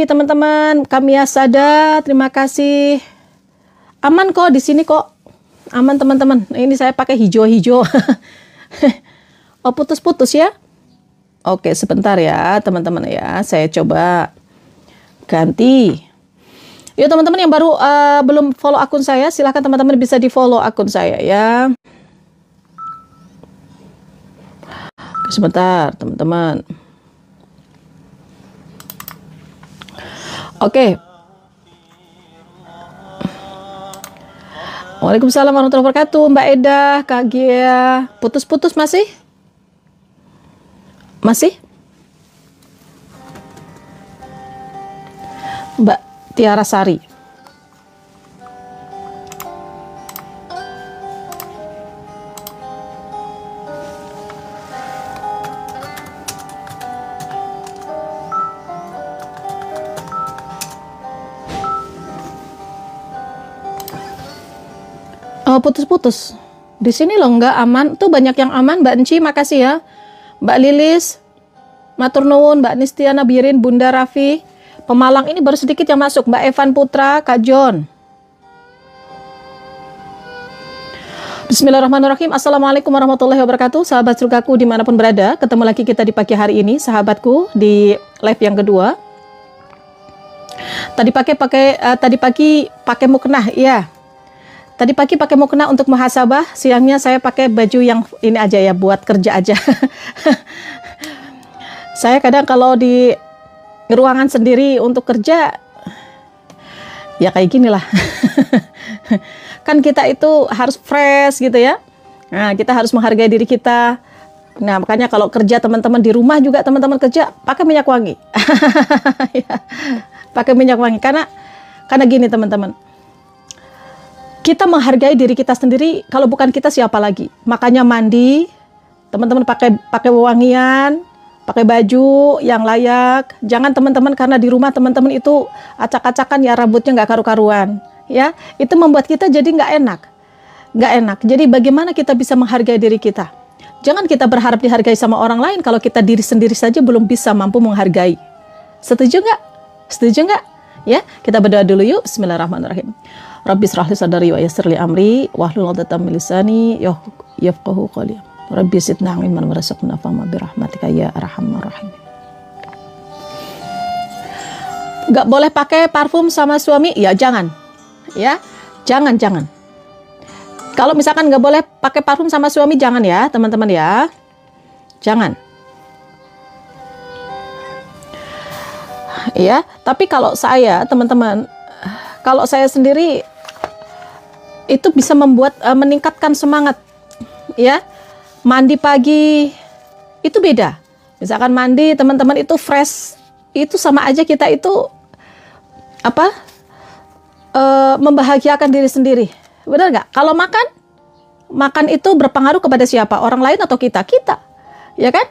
teman-teman. Kami Asada, terima kasih. Aman kok di sini kok. Aman teman-teman. Ini saya pakai hijau-hijau. Oh, putus-putus ya. Oke, sebentar ya teman-teman ya. Saya coba ganti. Yuk teman-teman yang baru belum follow akun saya, silahkan teman-teman bisa di follow akun saya ya. Sebentar teman-teman. Oke. Waalaikumsalam warahmatullahi wabarakatuh, Mbak Eda, Kak Gia. Putus-putus masih? Masih? Mbak Tiara Sari. Oh, putus-putus. Di sini loh nggak aman. Tuh banyak yang aman. Mbak Enci, makasih ya. Mbak Lilis, matur nuwun, Mbak Nistiana Birin, Bunda Raffi. Pemalang ini baru sedikit yang masuk. Mbak Evan Putra, Kak John. Bismillahirrahmanirrahim. Assalamualaikum warahmatullahi wabarakatuh. Sahabat surgaku dimanapun berada. Ketemu lagi kita di pagi hari ini, sahabatku, di live yang kedua. Tadi pagi pakai muknah, iya. Tadi pagi pakai mukena untuk muhasabah, siangnya saya pakai baju yang ini aja ya, buat kerja aja. Saya kadang kalau di ruangan sendiri untuk kerja, ya kayak gini lah. Kan kita itu harus fresh gitu ya. Nah, kita harus menghargai diri kita. Nah, makanya kalau kerja teman-teman di rumah juga teman-teman kerja, pakai minyak wangi. Ya, pakai minyak wangi, karena gini teman-teman. Kita menghargai diri kita sendiri, kalau bukan kita siapa lagi? Makanya mandi, teman-teman pakai wewangian, pakai baju yang layak. Jangan teman-teman karena di rumah teman-teman itu acak-acakan ya, rambutnya nggak karu-karuan. Ya, itu membuat kita jadi nggak enak. Jadi bagaimana kita bisa menghargai diri kita? Jangan kita berharap dihargai sama orang lain kalau kita diri sendiri saja belum bisa mampu menghargai. Setuju nggak? Setuju nggak? Ya, kita berdoa dulu yuk. Bismillahirrahmanirrahim. Rabbi shrah li sadri wa yassir li amri wahlul 'uqdatam min lisani yafqahu qawli. Rabbi zidna ilman warzuqna fahma bi rahmatika ya arhamar rahim. Gak boleh pakai parfum sama suami? Ya jangan. Ya, jangan. Kalau misalkan gak boleh pakai parfum sama suami, jangan ya teman-teman ya. Jangan. Ya, tapi kalau saya teman-teman, kalau saya sendiri itu bisa membuat meningkatkan semangat ya. Mandi pagi itu beda. Misalkan mandi teman-teman itu fresh, itu sama aja kita itu apa? Membahagiakan diri sendiri. Benar nggak? Kalau makan itu berpengaruh kepada siapa? Orang lain atau kita? Kita. Ya kan?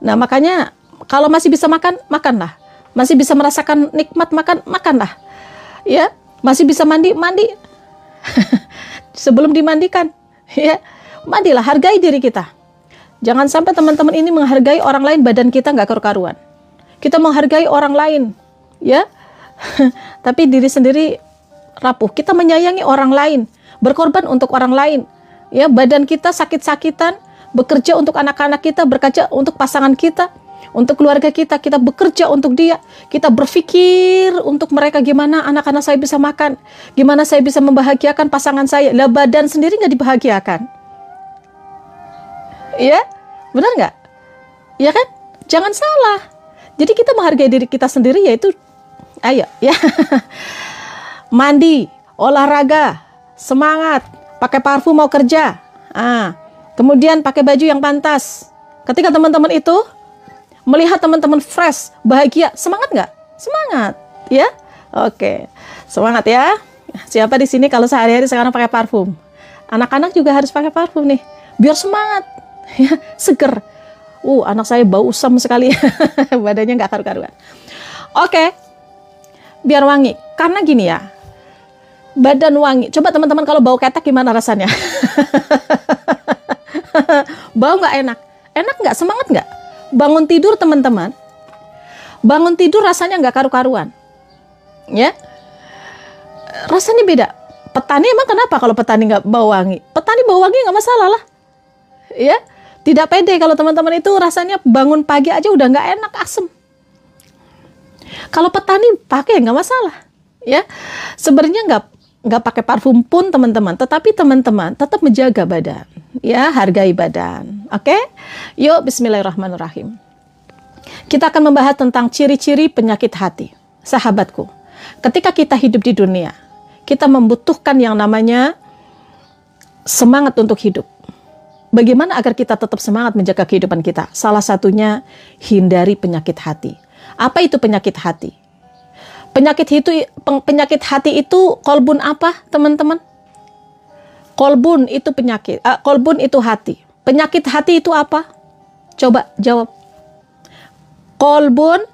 Nah, makanya kalau masih bisa makan, makanlah. Masih bisa merasakan nikmat makan, makanlah. Ya, masih bisa mandi. Sebelum dimandikan, ya, mandilah, hargai diri kita. Jangan sampai teman-teman ini menghargai orang lain, badan kita nggak karu-karuan. Kita menghargai orang lain, ya, tapi diri sendiri rapuh. Kita menyayangi orang lain, berkorban untuk orang lain, ya, badan kita sakit-sakitan, bekerja untuk anak-anak kita, bekerja untuk pasangan kita, untuk keluarga kita, kita bekerja untuk dia, kita berpikir untuk mereka, gimana anak-anak saya bisa makan, gimana saya bisa membahagiakan pasangan saya. Lah badan sendiri nggak dibahagiakan, ya, benar nggak? Ya kan? Jangan salah. Jadi kita menghargai diri kita sendiri, yaitu, ayo, ya, mandi, olahraga, semangat, pakai parfum mau kerja, kemudian pakai baju yang pantas. Ketika teman-teman itu melihat teman-teman fresh, bahagia, semangat nggak? Semangat, ya? Oke, semangat ya. Siapa di sini kalau sehari-hari sekarang pakai parfum? Anak-anak juga harus pakai parfum nih, biar semangat, ya, seger. Anak saya bau usam sekali, badannya nggak karu-karuan. Oke, biar wangi. Karena gini ya, badan wangi. Coba teman-teman kalau bau ketek gimana rasanya? Bau nggak enak? Enak nggak? Semangat nggak? Bangun tidur teman-teman, bangun tidur rasanya nggak karu-karuan. ya. Rasanya beda. Petani emang kenapa kalau petani nggak bau wangi? Petani bau wangi nggak masalah lah, ya. Tidak pede kalau teman-teman itu rasanya bangun pagi aja udah nggak enak, asem. Kalau petani pakai nggak masalah, ya. Sebenarnya nggak pakai parfum pun teman-teman, tetapi teman-teman tetap menjaga badan, ya, hargai badan. Oke? Yuk, Bismillahirrahmanirrahim. Kita akan membahas tentang ciri-ciri penyakit hati. Sahabatku, ketika kita hidup di dunia, kita membutuhkan yang namanya semangat untuk hidup. Bagaimana agar kita tetap semangat menjaga kehidupan kita? Salah satunya, hindari penyakit hati. Apa itu penyakit hati? Penyakit hati itu kolbun apa, teman-teman? Kolbun itu penyakit, kolbun itu hati. Penyakit hati itu apa? Coba jawab. Kolbun,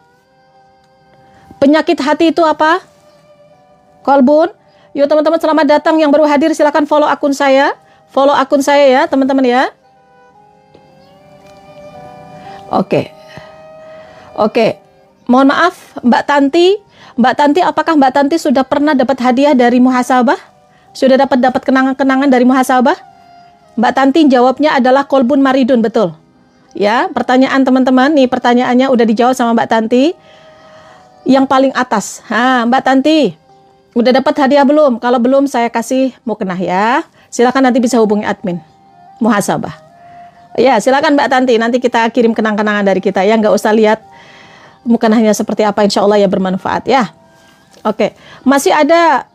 penyakit hati itu apa? Kolbun. Yuk teman-teman, selamat datang yang baru hadir, silakan follow akun saya. Follow akun saya ya, teman-teman ya. Oke. Mohon maaf, Mbak Tanti. Mbak Tanti, apakah Mbak Tanti sudah pernah dapat hadiah dari muhasabah? Sudah dapat kenangan-kenangan dari muhasabah? Mbak Tanti jawabnya adalah kolbun maridun, betul. Ya, pertanyaan teman-teman nih, pertanyaannya udah dijawab sama Mbak Tanti. Yang paling atas. Mbak Tanti, udah dapat hadiah belum? Kalau belum, saya kasih mukenah ya. Silakan nanti bisa hubungi admin muhasabah. Ya, silakan Mbak Tanti, nanti kita kirim kenang-kenangan dari kita ya, nggak usah lihat mukenahnya seperti apa, insya Allah ya bermanfaat ya. Oke, masih ada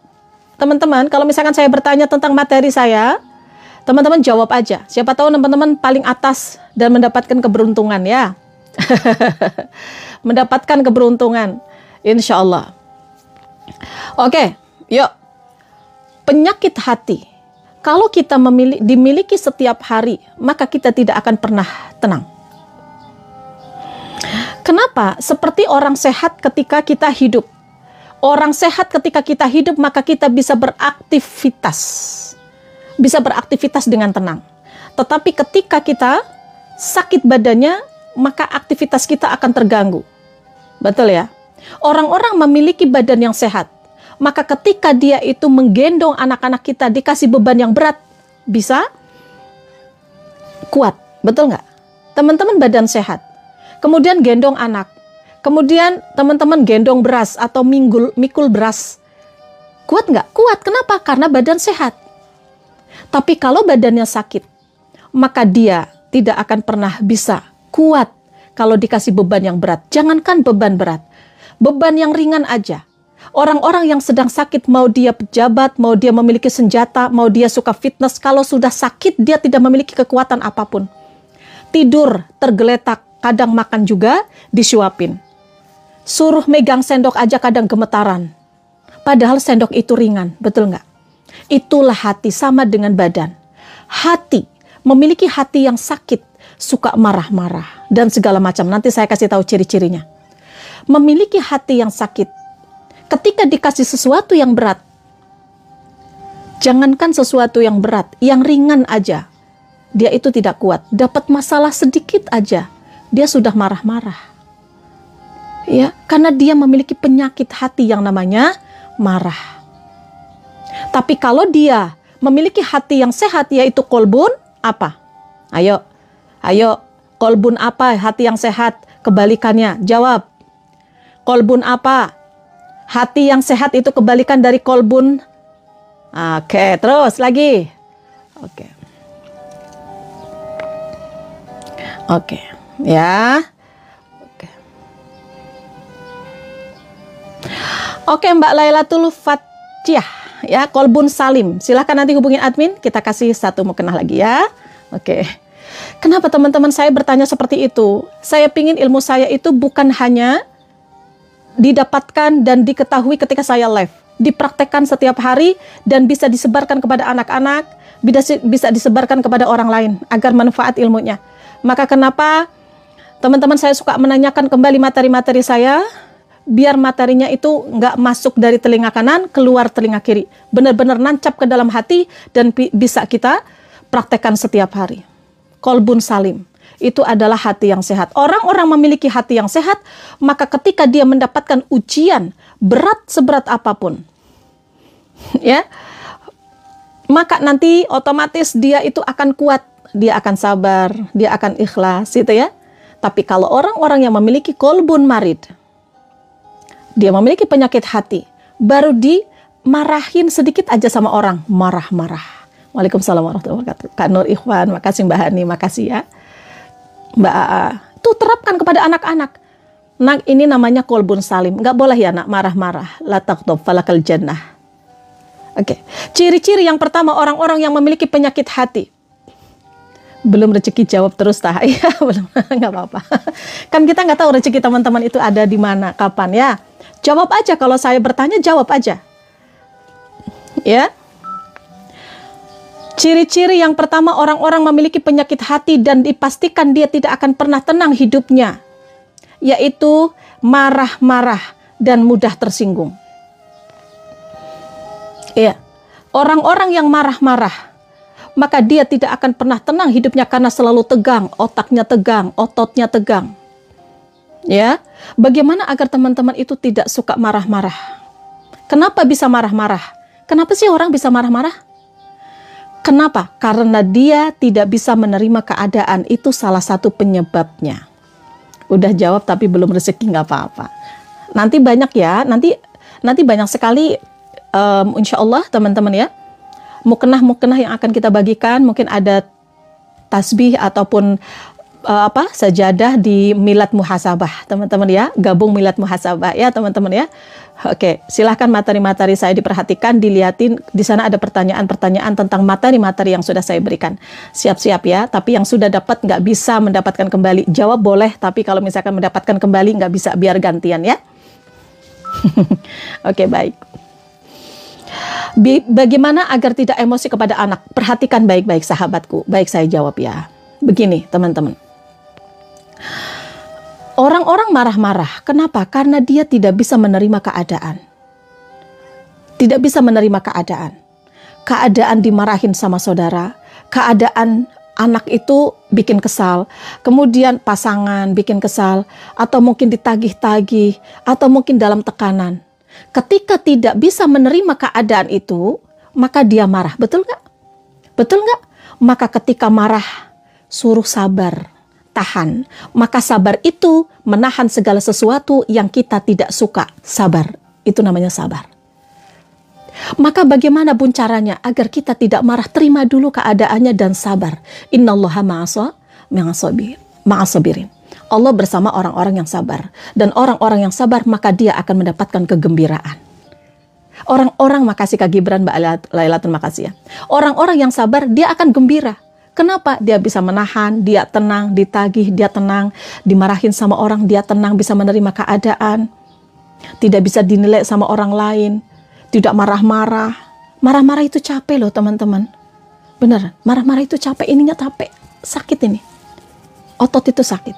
teman-teman, kalau misalkan saya bertanya tentang materi saya, teman-teman jawab aja. Siapa tahu teman-teman paling atas dan mendapatkan keberuntungan ya. Mendapatkan keberuntungan, insya Allah. Oke, yuk. Penyakit hati. Kalau kita dimiliki setiap hari, maka kita tidak akan pernah tenang. Kenapa? Seperti orang sehat ketika kita hidup. Orang sehat ketika kita hidup, maka kita bisa beraktivitas. Bisa beraktivitas dengan tenang. Tetapi ketika kita sakit badannya, maka aktivitas kita akan terganggu. Betul ya? Orang-orang memiliki badan yang sehat, maka ketika dia itu menggendong anak-anak kita, dikasih beban yang berat, bisa kuat. Betul nggak? Teman-teman badan sehat, kemudian gendong anak, kemudian teman-teman gendong beras atau mikul beras, kuat nggak? Kuat. Kenapa? Karena badan sehat. Tapi kalau badannya sakit, maka dia tidak akan pernah bisa kuat kalau dikasih beban yang berat. Jangankan beban berat, beban yang ringan aja. Orang-orang yang sedang sakit, mau dia pejabat, mau dia memiliki senjata, mau dia suka fitness, kalau sudah sakit dia tidak memiliki kekuatan apapun. Tidur, tergeletak, kadang makan juga disuapin. Suruh megang sendok aja kadang gemetaran. Padahal sendok itu ringan, betul nggak? Itulah hati, sama dengan badan. Hati, memiliki hati yang sakit, suka marah-marah, dan segala macam. Nanti saya kasih tahu ciri-cirinya. Memiliki hati yang sakit, ketika dikasih sesuatu yang berat, jangankan sesuatu yang berat, yang ringan aja, dia itu tidak kuat. Dapat masalah sedikit aja, dia sudah marah-marah. Ya, karena dia memiliki penyakit hati yang namanya marah. Tapi kalau dia memiliki hati yang sehat, yaitu kolbun, apa? Ayo, kolbun apa hati yang sehat? Kebalikannya, jawab. Kolbun apa? Hati yang sehat itu kebalikan dari kolbun. Oke, terus lagi. Oke, ya. Oke, Mbak Lailatul Fatihah, ya, kolbun salim. Silahkan nanti hubungin admin, kita kasih satu mukenah lagi ya. Oke. Kenapa teman-teman saya bertanya seperti itu? Saya pingin ilmu saya itu bukan hanya didapatkan dan diketahui ketika saya live, dipraktekkan setiap hari dan bisa disebarkan kepada anak-anak, bisa disebarkan kepada orang lain agar manfaat ilmunya. Maka kenapa teman-teman saya suka menanyakan kembali materi-materi saya, biar materinya itu nggak masuk dari telinga kanan keluar telinga kiri, benar-benar nancap ke dalam hati dan bisa kita praktekkan setiap hari. Kolbun salim. itu adalah hati yang sehat. Orang-orang memiliki hati yang sehat, maka ketika dia mendapatkan ujian berat seberat apapun, ya, maka nanti otomatis dia itu akan kuat, dia akan sabar, dia akan ikhlas, gitu ya. Tapi kalau orang-orang yang memiliki kolbun marid, dia memiliki penyakit hati, baru dimarahin sedikit aja sama orang, marah-marah. Waalaikumsalam warahmatullahi wabarakatuh. Kak Nur Ikhwan, makasih Mbak Hani, makasih ya. Mbak Aa, tuh terapkan kepada anak-anak. Nak, ini namanya kolbun salim. Nggak boleh ya nak marah-marah. La taqdab falakal jannah. Oke. Ciri-ciri yang pertama orang-orang yang memiliki penyakit hati. Belum rezeki jawab terus tah. Ya, belum. Nggak apa-apa. Kan kita nggak tahu rezeki teman-teman itu ada di mana, kapan ya. Jawab aja, kalau saya bertanya jawab aja. Ya. Ciri-ciri yang pertama orang-orang memiliki penyakit hati dan dipastikan dia tidak akan pernah tenang hidupnya, yaitu marah-marah dan mudah tersinggung. Ya, orang-orang yang marah-marah, maka dia tidak akan pernah tenang hidupnya karena selalu tegang, otaknya tegang, ototnya tegang. Ya, bagaimana agar teman-teman itu tidak suka marah-marah? Kenapa bisa marah-marah? Kenapa sih orang bisa marah-marah? Kenapa? Karena dia tidak bisa menerima keadaan, itu salah satu penyebabnya. Udah jawab tapi belum rezeki, nggak apa-apa. Nanti banyak ya, nanti banyak sekali, insya Allah teman-teman ya, mukenah-mukenah yang akan kita bagikan. Mungkin ada tasbih ataupun sajadah di milad muhasabah, teman-teman ya, gabung milad muhasabah ya teman-teman ya. Oke, silahkan materi-materi saya diperhatikan, dilihatin. Di sana ada pertanyaan-pertanyaan tentang materi-materi yang sudah saya berikan. Siap-siap ya, tapi yang sudah dapat nggak bisa mendapatkan kembali. Jawab boleh, tapi kalau misalkan mendapatkan kembali nggak bisa, biar gantian ya. Oke, baik. Bagaimana agar tidak emosi kepada anak? Perhatikan baik-baik sahabatku. Baik, saya jawab ya. Begini teman-teman. Orang-orang marah-marah, kenapa? Karena dia tidak bisa menerima keadaan. Tidak bisa menerima keadaan. Keadaan dimarahin sama saudara, keadaan anak itu bikin kesal, kemudian pasangan bikin kesal, atau mungkin ditagih-tagih, atau mungkin dalam tekanan. Ketika tidak bisa menerima keadaan itu, maka dia marah. Betul nggak? Betul nggak? Maka ketika marah, suruh sabar. Tahan, maka sabar itu menahan segala sesuatu yang kita tidak suka. Sabar, itu namanya sabar. Maka bagaimana pun caranya agar kita tidak marah? Terima dulu keadaannya dan sabar. Innallaha ma'asabirin. Allah bersama orang-orang yang sabar. Dan orang-orang yang sabar maka dia akan mendapatkan kegembiraan. Orang-orang, makasih Kak Gibran, Mbak Lailatul, makasih ya. Orang-orang yang sabar dia akan gembira. Kenapa? Dia bisa menahan, dia tenang, ditagih, dia tenang, dimarahin sama orang, dia tenang, bisa menerima keadaan, tidak bisa dinilai sama orang lain, tidak marah-marah. Marah-marah itu capek loh teman-teman. Bener, marah-marah itu capek, ininya capek, sakit ini. Otot itu sakit.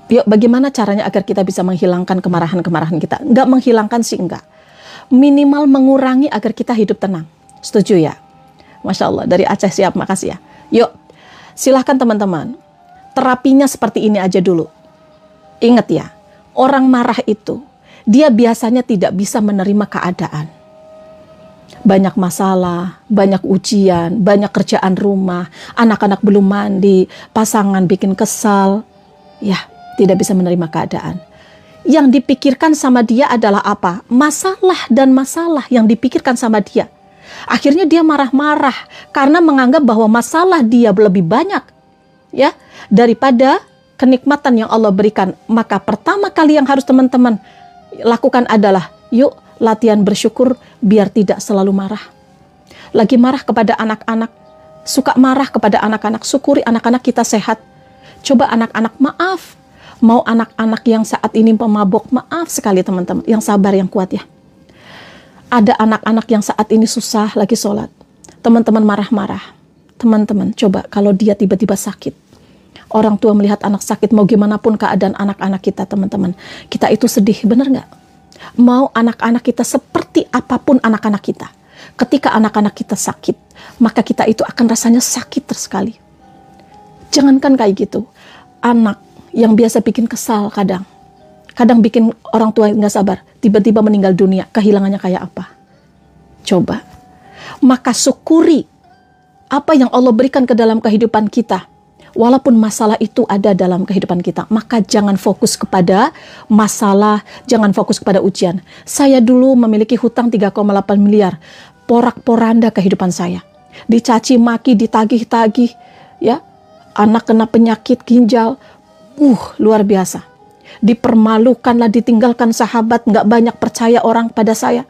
Yuk, bagaimana caranya agar kita bisa menghilangkan kemarahan-kemarahan kita? Enggak menghilangkan sih, enggak. Minimal mengurangi agar kita hidup tenang. Setuju ya? Masya Allah, dari Aceh, siap, makasih ya. Yuk, silahkan teman-teman. Terapinya seperti ini aja dulu. Ingat ya, orang marah itu, dia biasanya tidak bisa menerima keadaan. Banyak masalah, banyak ujian, banyak kerjaan rumah, anak-anak belum mandi, pasangan bikin kesal. Ya, tidak bisa menerima keadaan. Yang dipikirkan sama dia adalah apa? Masalah dan masalah yang dipikirkan sama dia. Akhirnya dia marah-marah karena menganggap bahwa masalah dia lebih banyak ya daripada kenikmatan yang Allah berikan. Maka pertama kali yang harus teman-teman lakukan adalah yuk latihan bersyukur biar tidak selalu marah. Lagi marah kepada anak-anak, suka marah kepada anak-anak, syukuri anak-anak kita sehat. Coba anak-anak maaf. Mau anak-anak yang saat ini pemabok, maaf sekali teman-teman, yang sabar, yang kuat ya. Ada anak-anak yang saat ini susah lagi sholat. Teman-teman marah-marah. Teman-teman coba kalau dia tiba-tiba sakit. Orang tua melihat anak sakit, mau gimana pun keadaan anak-anak kita teman-teman. Kita itu sedih, benar nggak? Mau anak-anak kita seperti apapun anak-anak kita. Ketika anak-anak kita sakit, maka kita itu akan rasanya sakit sekali. Jangankan kayak gitu, anak yang biasa bikin kesal kadang bikin orang tua nggak sabar, tiba-tiba meninggal dunia, kehilangannya kayak apa? Coba. Maka syukuri apa yang Allah berikan ke dalam kehidupan kita. Walaupun masalah itu ada dalam kehidupan kita, maka jangan fokus kepada masalah, jangan fokus kepada ujian. Saya dulu memiliki hutang 3,8 miliar, porak-poranda kehidupan saya. Dicaci maki, ditagih-tagih, ya. Anak kena penyakit ginjal, luar biasa. Dipermalukanlah, ditinggalkan sahabat, nggak banyak percaya orang pada saya.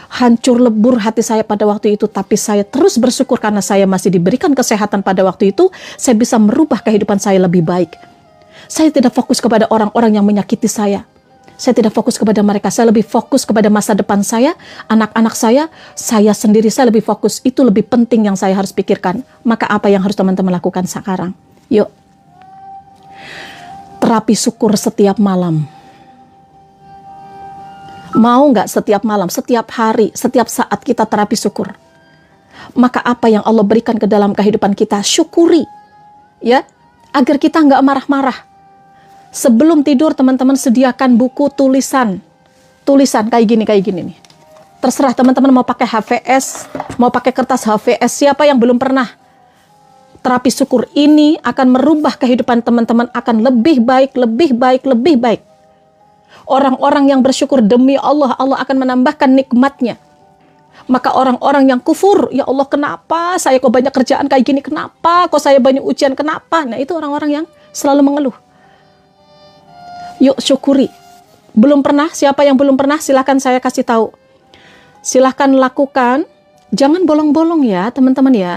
Hancur lebur hati saya pada waktu itu, tapi saya terus bersyukur karena saya masih diberikan kesehatan pada waktu itu, saya bisa merubah kehidupan saya lebih baik. Saya tidak fokus kepada orang-orang yang menyakiti saya. Saya tidak fokus kepada mereka, saya lebih fokus kepada masa depan saya, anak-anak saya sendiri, saya lebih fokus. Itu lebih penting yang saya harus pikirkan. Maka apa yang harus teman-teman lakukan sekarang? Yuk, terapi syukur setiap malam. Mau nggak setiap malam, setiap hari, setiap saat kita terapi syukur? Maka apa yang Allah berikan ke dalam kehidupan kita, syukuri. Ya, agar kita nggak marah-marah. Sebelum tidur teman-teman sediakan buku tulisan kayak gini nih. Terserah teman-teman mau pakai HVS, mau pakai kertas HVS. Siapa yang belum pernah terapi syukur ini akan merubah kehidupan teman-teman, akan lebih baik, lebih baik, lebih baik. Orang-orang yang bersyukur demi Allah, Allah akan menambahkan nikmatnya. Maka orang-orang yang kufur, ya Allah kenapa saya kok banyak kerjaan kayak gini, kenapa kok saya banyak ujian, kenapa? Nah itu orang-orang yang selalu mengeluh. Yuk syukuri. Belum pernah, siapa yang belum pernah silahkan saya kasih tahu. Silahkan lakukan, jangan bolong-bolong ya teman-teman ya.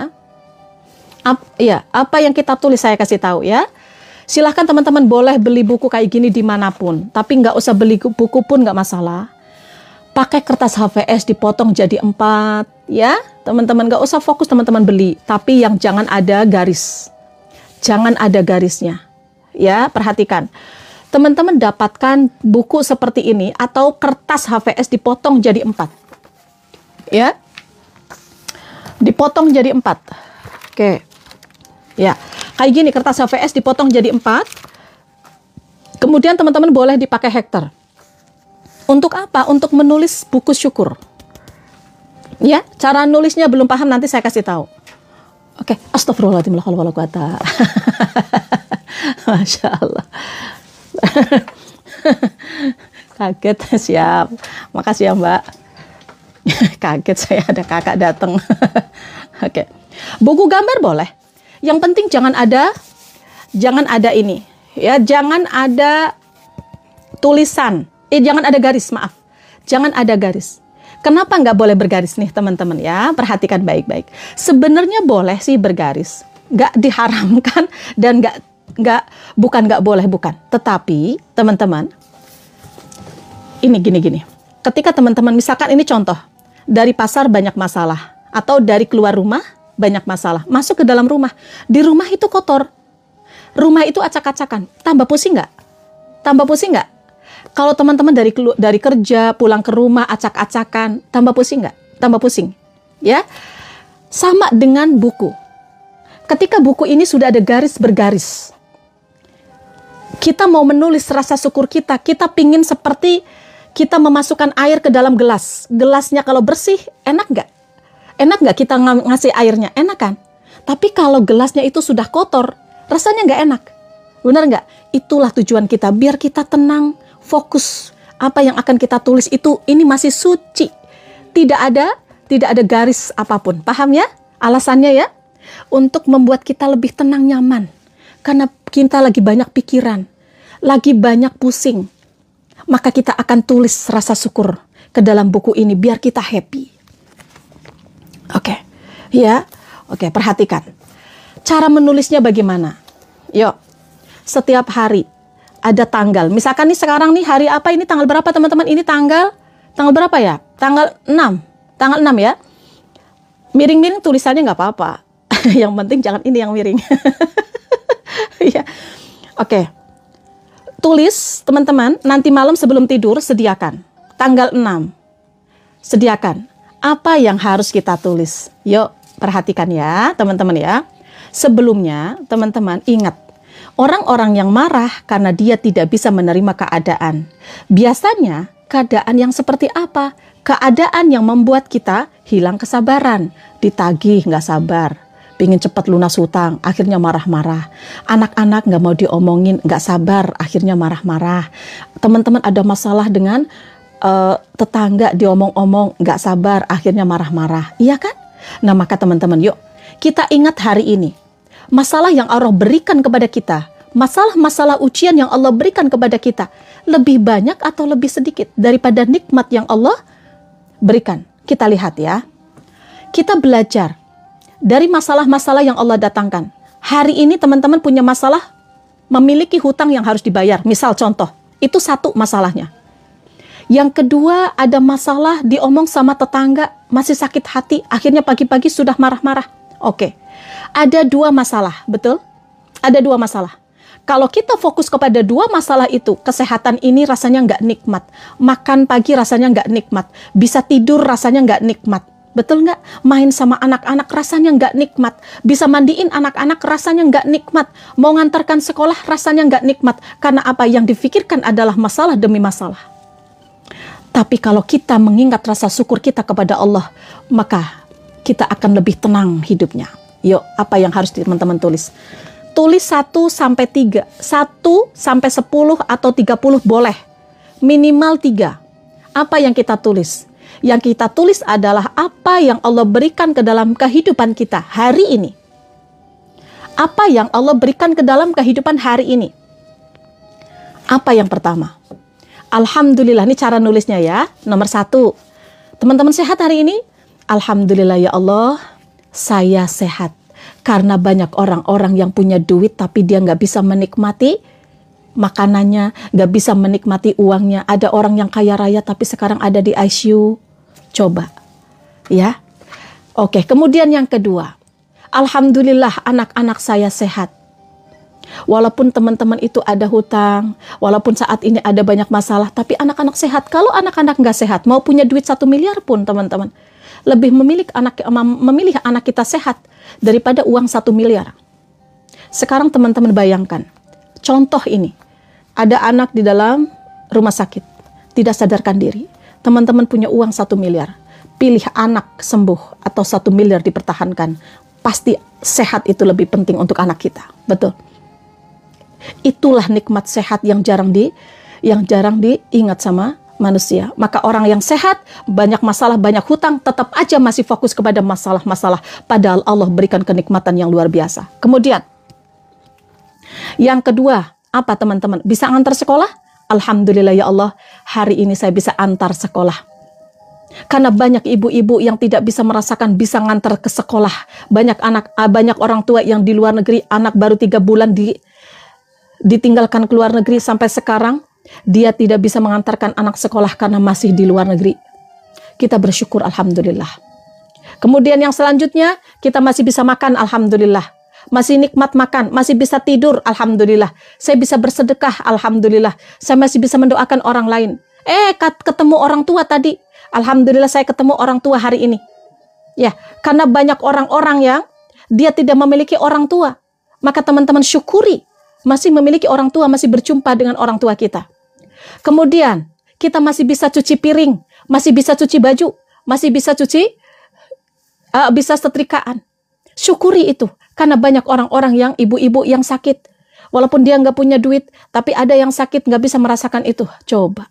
Apa yang kita tulis saya kasih tahu ya. Silahkan teman-teman boleh beli buku kayak gini dimanapun, tapi nggak usah beli buku pun nggak masalah. Pakai kertas HVS dipotong jadi 4, ya teman-teman, nggak usah fokus teman-teman beli, tapi yang jangan ada garis, jangan ada garisnya, ya perhatikan. Teman-teman dapatkan buku seperti ini atau kertas HVS dipotong jadi 4, ya, dipotong jadi 4, oke, ya. Kayak gini kertas HVS dipotong jadi 4. Kemudian teman-teman boleh dipakai hektar. Untuk apa? Untuk menulis buku syukur. Ya, cara nulisnya belum paham nanti saya kasih tahu. Oke, astagfirullahaladzim, la haula wala quwata. Masya Allah. Kaget, siap. Makasih ya Mbak. Kaget saya ada kakak datang. Oke. Buku gambar boleh. Yang penting jangan ada ini, ya, jangan ada tulisan, jangan ada garis, maaf, jangan ada garis. Kenapa nggak boleh bergaris nih teman-teman ya? Perhatikan baik-baik. Sebenarnya boleh sih bergaris, nggak diharamkan dan bukan nggak boleh, bukan. Tetapi teman-teman, ini gini. Ketika teman-teman misalkan ini contoh dari pasar banyak masalah atau dari keluar rumah banyak masalah, masuk ke dalam rumah, di rumah itu kotor, rumah itu acak-acakan, tambah pusing nggak? Tambah pusing nggak? Kalau teman-teman dari kerja pulang ke rumah acak-acakan, tambah pusing nggak? Tambah pusing, ya. Sama dengan buku. Ketika buku ini sudah ada garis bergaris, kita mau menulis rasa syukur kita pingin seperti kita memasukkan air ke dalam gelas. Gelasnya kalau bersih, enak nggak? Enak nggak kita ngasih airnya? Enak kan? Tapi kalau gelasnya itu sudah kotor, rasanya nggak enak. Benar nggak? Itulah tujuan kita, biar kita tenang, fokus. Apa yang akan kita tulis itu, ini masih suci. Tidak ada garis apapun. Paham ya? Alasannya ya? Untuk membuat kita lebih tenang, nyaman. Karena kita lagi banyak pikiran, lagi banyak pusing. Maka kita akan tulis rasa syukur ke dalam buku ini, biar kita happy. Oke, ya, oke, perhatikan. Cara menulisnya bagaimana? Yuk, setiap hari ada tanggal. Misalkan nih sekarang nih hari apa ini, tanggal berapa teman-teman? Ini tanggal berapa ya? Tanggal 6 ya. Miring-miring tulisannya nggak apa-apa. Yang penting jangan ini yang miring. Ya, oke. Tulis teman-teman, nanti malam sebelum tidur sediakan. Tanggal 6, sediakan. Apa yang harus kita tulis? Yuk, perhatikan ya teman-teman ya. Sebelumnya, teman-teman ingat, orang-orang yang marah karena dia tidak bisa menerima keadaan. Biasanya, keadaan yang seperti apa? Keadaan yang membuat kita hilang kesabaran, ditagih nggak sabar, pingin cepat lunas hutang, akhirnya marah-marah. Anak-anak nggak mau diomongin, nggak sabar, akhirnya marah-marah. Teman-teman ada masalah dengan tetangga, diomong-omong, nggak sabar, akhirnya marah-marah. Iya kan? Nah maka teman-teman yuk, kita ingat hari ini, masalah yang Allah berikan kepada kita, masalah-masalah ujian yang Allah berikan kepada kita, lebih banyak atau lebih sedikit daripada nikmat yang Allah berikan. Kita lihat ya, kita belajar dari masalah-masalah yang Allah datangkan. Hari ini teman-teman punya masalah memiliki hutang yang harus dibayar. Misal contoh, itu satu masalahnya. Yang kedua, ada masalah diomong sama tetangga, masih sakit hati, akhirnya pagi-pagi sudah marah-marah. Oke, ada dua masalah, betul? Ada dua masalah. Kalau kita fokus kepada dua masalah itu, kesehatan ini rasanya nggak nikmat, makan pagi rasanya nggak nikmat, bisa tidur rasanya nggak nikmat. Betul nggak? Main sama anak-anak rasanya nggak nikmat. Bisa mandiin anak-anak rasanya nggak nikmat. Mau ngantarkan sekolah rasanya nggak nikmat. Karena apa yang difikirkan adalah masalah demi masalah. Tapi kalau kita mengingat rasa syukur kita kepada Allah, maka kita akan lebih tenang hidupnya. Yuk, apa yang harus teman-teman tulis? Tulis 1 sampai 3. 1 sampai 10 atau 30 boleh. Minimal 3. Apa yang kita tulis? Yang kita tulis adalah apa yang Allah berikan ke dalam kehidupan kita hari ini. Apa yang Allah berikan ke dalam kehidupan hari ini. Apa yang pertama? Alhamdulillah, ini cara nulisnya ya. Nomor 1. Teman-teman sehat hari ini? Alhamdulillah ya Allah, saya sehat. Karena banyak orang-orang yang punya duit tapi dia nggak bisa menikmati makanannya, nggak bisa menikmati uangnya. Ada orang yang kaya raya tapi sekarang ada di ICU. Coba, ya. Oke, kemudian yang kedua. Alhamdulillah anak-anak saya sehat. Walaupun teman-teman itu ada hutang, walaupun saat ini ada banyak masalah, tapi anak-anak sehat. Kalau anak-anak nggak sehat, mau punya duit 1 miliar pun teman-teman, lebih memilih anak kita sehat daripada uang 1 miliar. Sekarang teman-teman bayangkan, contoh ini, ada anak di dalam rumah sakit, tidak sadarkan diri. Teman-teman punya uang 1 miliar, pilih anak sembuh atau 1 miliar dipertahankan. Pasti sehat itu lebih penting untuk anak kita, betul? Itulah nikmat sehat yang jarang diingat sama manusia. Maka orang yang sehat, banyak masalah, banyak hutang, tetap aja masih fokus kepada masalah-masalah. Padahal Allah berikan kenikmatan yang luar biasa. Kemudian, yang kedua, apa teman-teman? Bisa antar sekolah? Alhamdulillah ya Allah, hari ini saya bisa antar sekolah. Karena banyak ibu-ibu yang tidak bisa merasakan bisa ngantar ke sekolah. Banyak orang tua yang di luar negeri, anak baru 3 bulan ditinggalkan ke luar negeri sampai sekarang, dia tidak bisa mengantarkan anak sekolah karena masih di luar negeri. Kita bersyukur alhamdulillah. Kemudian yang selanjutnya, kita masih bisa makan alhamdulillah. Masih nikmat makan, masih bisa tidur, alhamdulillah. Saya bisa bersedekah, alhamdulillah. Saya masih bisa mendoakan orang lain. Ketemu orang tua tadi, alhamdulillah saya ketemu orang tua hari ini. Ya, karena banyak orang-orang yang dia tidak memiliki orang tua. Maka teman-teman syukuri, masih memiliki orang tua, masih berjumpa dengan orang tua kita. Kemudian, kita masih bisa cuci piring, masih bisa cuci baju, masih bisa bisa setrikaan. Syukuri itu. Karena banyak orang-orang yang ibu-ibu yang sakit. Walaupun dia nggak punya duit, tapi ada yang sakit nggak bisa merasakan itu. Coba.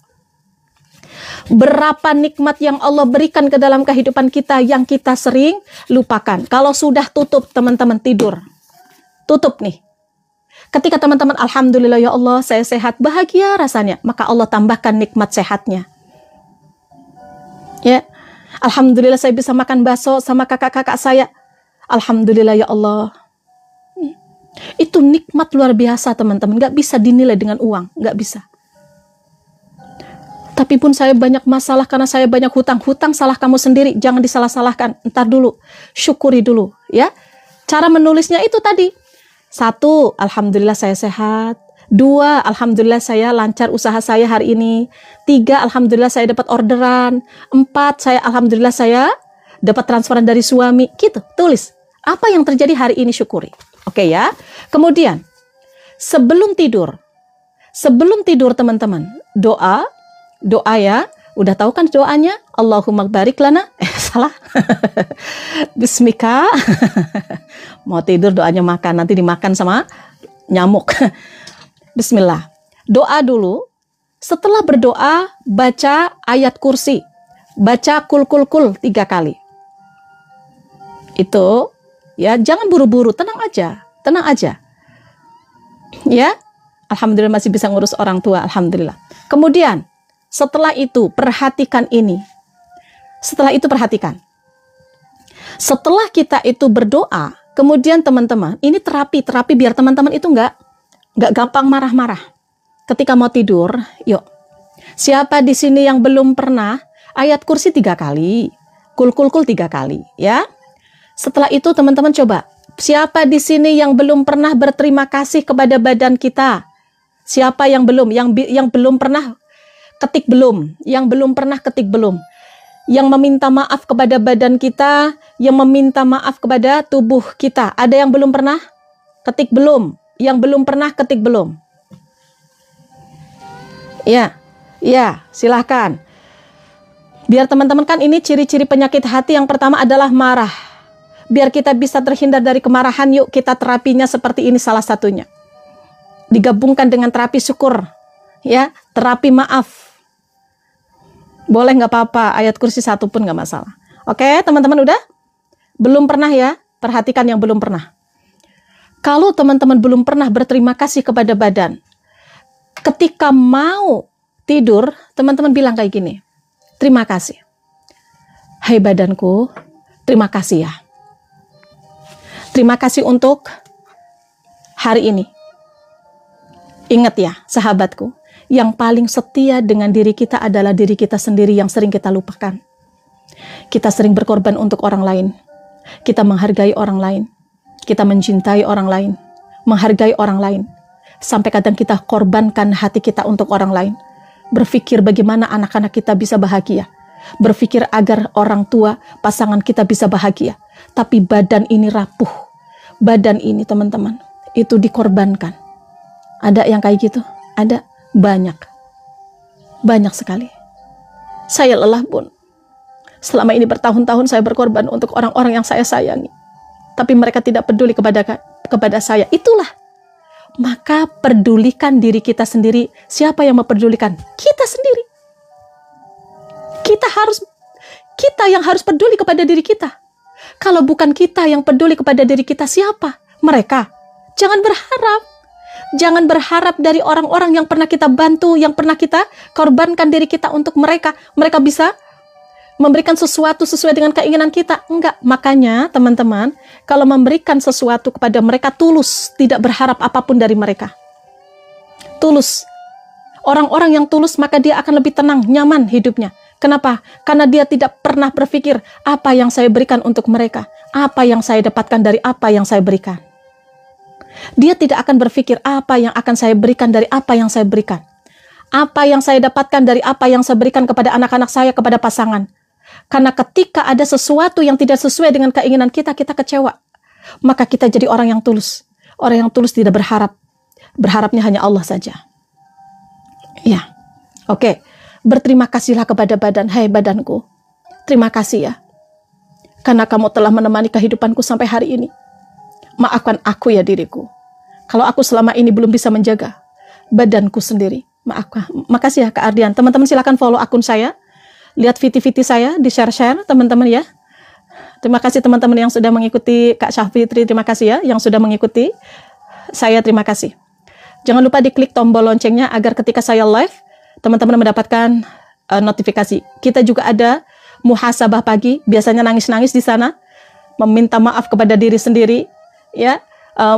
Berapa nikmat yang Allah berikan ke dalam kehidupan kita yang kita sering lupakan. Kalau sudah tutup, teman-teman tidur. Tutup nih. Ketika teman-teman, alhamdulillah ya Allah, saya sehat, bahagia rasanya. Maka Allah tambahkan nikmat sehatnya. Ya, alhamdulillah saya bisa makan bakso sama kakak-kakak saya. Alhamdulillah ya Allah. Itu nikmat luar biasa teman-teman. Gak bisa dinilai dengan uang. Gak bisa. Tapi pun saya banyak masalah karena saya banyak hutang. Hutang salah kamu sendiri. Jangan disalah-salahkan. Entar dulu. Syukuri dulu. Ya. Cara menulisnya itu tadi. 1. Alhamdulillah saya sehat. 2. Alhamdulillah saya lancar usaha saya hari ini. 3. Alhamdulillah saya dapat orderan. 4. Alhamdulillah saya dapat transferan dari suami. Gitu. Tulis. Apa yang terjadi hari ini syukuri. Oke ya. Kemudian sebelum tidur teman-teman, doa ya. Udah tahu kan doanya? Allahumma barik lana. Salah. Bismika. Mau tidur doanya makan, nanti dimakan sama nyamuk. Bismillah. Doa dulu. Setelah berdoa, baca ayat kursi. Baca kul 3 kali. Itu ya, jangan buru-buru, tenang aja. Ya. Alhamdulillah masih bisa ngurus orang tua, alhamdulillah. Kemudian setelah itu perhatikan ini. Setelah kita itu berdoa, kemudian teman-teman, ini terapi biar teman-teman itu nggak gampang marah-marah. Ketika mau tidur, yuk. Siapa di sini yang belum pernah ayat kursi 3 kali, kul 3 kali, ya. Setelah itu teman-teman coba, siapa di sini yang belum pernah berterima kasih kepada badan kita? Siapa yang belum? Yang belum pernah ketik belum, yang belum pernah ketik belum, yang meminta maaf kepada badan kita, yang meminta maaf kepada tubuh kita. Ada yang belum pernah ketik belum? Yang belum pernah ketik belum? Ya, silahkan. Biar teman-teman, kan ini ciri-ciri penyakit hati. Yang pertama adalah marah. Biar kita bisa terhindar dari kemarahan, yuk kita terapinya seperti ini salah satunya. Digabungkan dengan terapi syukur, ya, terapi maaf. Boleh nggak apa-apa, ayat kursi 1 pun nggak masalah. Oke, teman-teman udah? Belum pernah ya? Perhatikan yang belum pernah. Kalau teman-teman belum pernah berterima kasih kepada badan, ketika mau tidur, teman-teman bilang kayak gini, terima kasih. Hai badanku, terima kasih ya. Terima kasih untuk hari ini. Ingat ya, sahabatku, yang paling setia dengan diri kita adalah diri kita sendiri yang sering kita lupakan. Kita sering berkorban untuk orang lain. Kita menghargai orang lain. Kita mencintai orang lain. Menghargai orang lain. Sampai kadang kita korbankan hati kita untuk orang lain. Berpikir bagaimana anak-anak kita bisa bahagia. Berpikir agar orang tua, pasangan kita bisa bahagia. Tapi badan ini rapuh. Badan ini teman-teman, itu dikorbankan. Ada yang kayak gitu? Ada. Banyak sekali. Saya lelah pun. Selama ini bertahun-tahun saya berkorban untuk orang-orang yang saya sayangi. Tapi mereka tidak peduli kepada saya. Itulah. Maka pedulikan diri kita sendiri. Siapa yang mempedulikan? Kita sendiri. Kita yang harus peduli kepada diri kita. Kalau bukan kita yang peduli kepada diri kita, siapa? Mereka. Jangan berharap dari orang-orang yang pernah kita bantu, yang pernah kita korbankan diri kita untuk mereka. Mereka bisa memberikan sesuatu sesuai dengan keinginan kita. Enggak. Makanya teman-teman, kalau memberikan sesuatu kepada mereka, tulus. Tidak berharap apapun dari mereka. Tulus. Orang-orang yang tulus, maka dia akan lebih tenang, nyaman hidupnya. Kenapa? Karena dia tidak pernah berpikir apa yang saya berikan untuk mereka. Apa yang saya dapatkan dari apa yang saya berikan. Dia tidak akan berpikir apa yang akan saya berikan dari apa yang saya berikan. Apa yang saya dapatkan dari apa yang saya berikan kepada anak-anak saya, kepada pasangan. Karena ketika ada sesuatu yang tidak sesuai dengan keinginan kita, kita kecewa. Maka kita jadi orang yang tulus. Orang yang tulus tidak berharap. Berharapnya hanya Allah saja. Ya, oke. Berterima kasihlah kepada badan. Hai badanku, terima kasih ya. Karena kamu telah menemani kehidupanku sampai hari ini. Maafkan aku ya diriku. Kalau aku selama ini belum bisa menjaga badanku sendiri. Maafkan. Makasih ya Kak Ardian. Teman-teman silakan follow akun saya. Lihat VT-VT saya, di-share-share teman-teman ya. Terima kasih teman-teman yang sudah mengikuti Kak Syafitri. Terima kasih ya yang sudah mengikuti saya. Terima kasih. Jangan lupa diklik tombol loncengnya agar ketika saya live, teman-teman mendapatkan notifikasi. Kita juga ada muhasabah pagi. Biasanya nangis-nangis di sana. Meminta maaf kepada diri sendiri. Ya,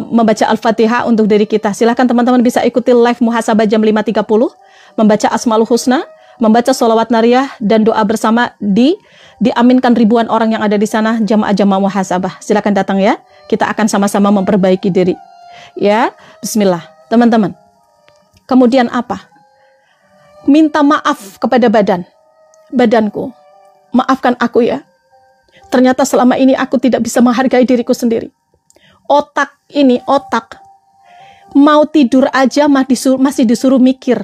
membaca Al-Fatihah untuk diri kita. Silahkan teman-teman bisa ikuti live muhasabah jam 5.30, membaca Asmaul Husna, membaca sholawat nariyah dan doa bersama diaminkan ribuan orang yang ada di sana, jamaah-jamaah muhasabah. Silahkan datang ya. Kita akan sama-sama memperbaiki diri. Ya, bismillah. Teman-teman. Kemudian apa? Minta maaf kepada badanku. Maafkan aku ya. Ternyata selama ini aku tidak bisa menghargai diriku sendiri. Otak, mau tidur aja masih disuruh mikir.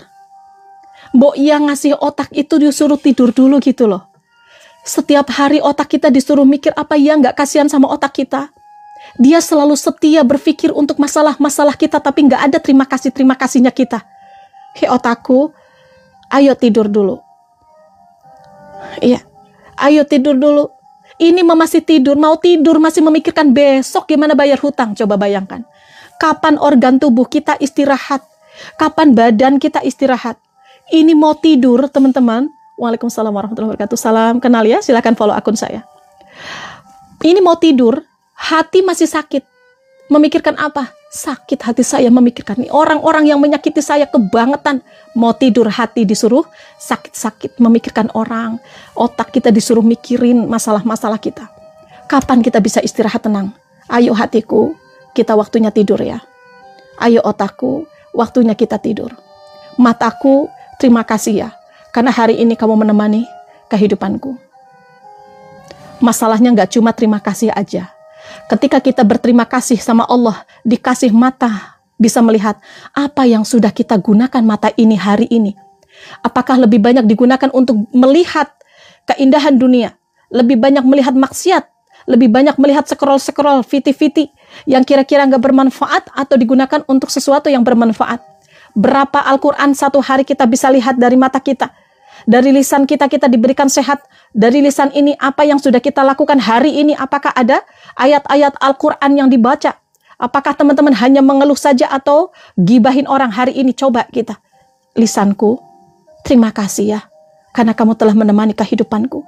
Mbok yang ngasih otak itu disuruh tidur dulu gitu loh. Setiap hari otak kita disuruh mikir, apa ya nggak kasihan sama otak kita? Dia selalu setia berpikir untuk masalah-masalah kita, tapi nggak ada terima kasihnya kita. Hei otakku, ayo tidur dulu. Iya, ayo tidur dulu. Ini masih tidur, mau tidur masih memikirkan besok gimana bayar hutang. Coba bayangkan. Kapan organ tubuh kita istirahat? Kapan badan kita istirahat? Ini mau tidur, teman-teman. Waalaikumsalam warahmatullahi wabarakatuh. Salam kenal ya, silakan follow akun saya. Ini mau tidur, hati masih sakit. Memikirkan apa? Sakit hati saya memikirkan nih. Orang-orang yang menyakiti saya kebangetan. Mau tidur hati disuruh sakit-sakit memikirkan orang. Otak kita disuruh mikirin masalah-masalah kita. Kapan kita bisa istirahat tenang? Ayo hatiku, kita waktunya tidur ya. Ayo otakku, waktunya kita tidur. Mataku, terima kasih ya. Karena hari ini kamu menemani kehidupanku. Masalahnya nggak cuma terima kasih aja. Ketika kita berterima kasih sama Allah, dikasih mata, bisa melihat apa yang sudah kita gunakan mata ini hari ini. Apakah lebih banyak digunakan untuk melihat keindahan dunia, lebih banyak melihat maksiat, lebih banyak melihat scroll-scroll, viti-viti yang kira-kira nggak bermanfaat, atau digunakan untuk sesuatu yang bermanfaat? Berapa Al-Quran satu hari kita bisa lihat dari mata kita? Dari lisan kita diberikan sehat. Dari lisan ini apa yang sudah kita lakukan hari ini? Apakah ada ayat-ayat Al-Quran yang dibaca? Apakah teman-teman hanya mengeluh saja atau gibahin orang hari ini? Coba kita. Lisanku, terima kasih ya. Karena kamu telah menemani kehidupanku.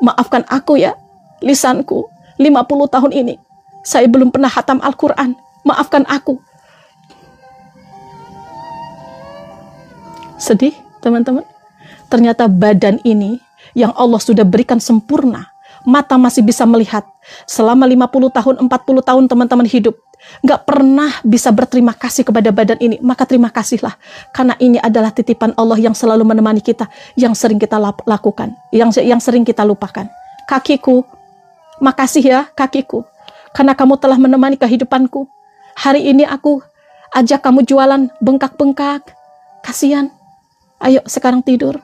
Maafkan aku ya. Lisanku, 50 tahun ini saya belum pernah khatam Al-Quran. Maafkan aku. Sedih teman-teman. Ternyata badan ini yang Allah sudah berikan sempurna, mata masih bisa melihat. Selama 50 tahun, 40 tahun teman-teman hidup, nggak pernah bisa berterima kasih kepada badan ini. Maka terima kasihlah, karena ini adalah titipan Allah yang selalu menemani kita, yang sering kita lakukan, yang sering kita lupakan. Kakiku, makasih ya kakiku, karena kamu telah menemani kehidupanku. Hari ini aku ajak kamu jualan bengkak-bengkak, kasihan. Ayo sekarang tidur.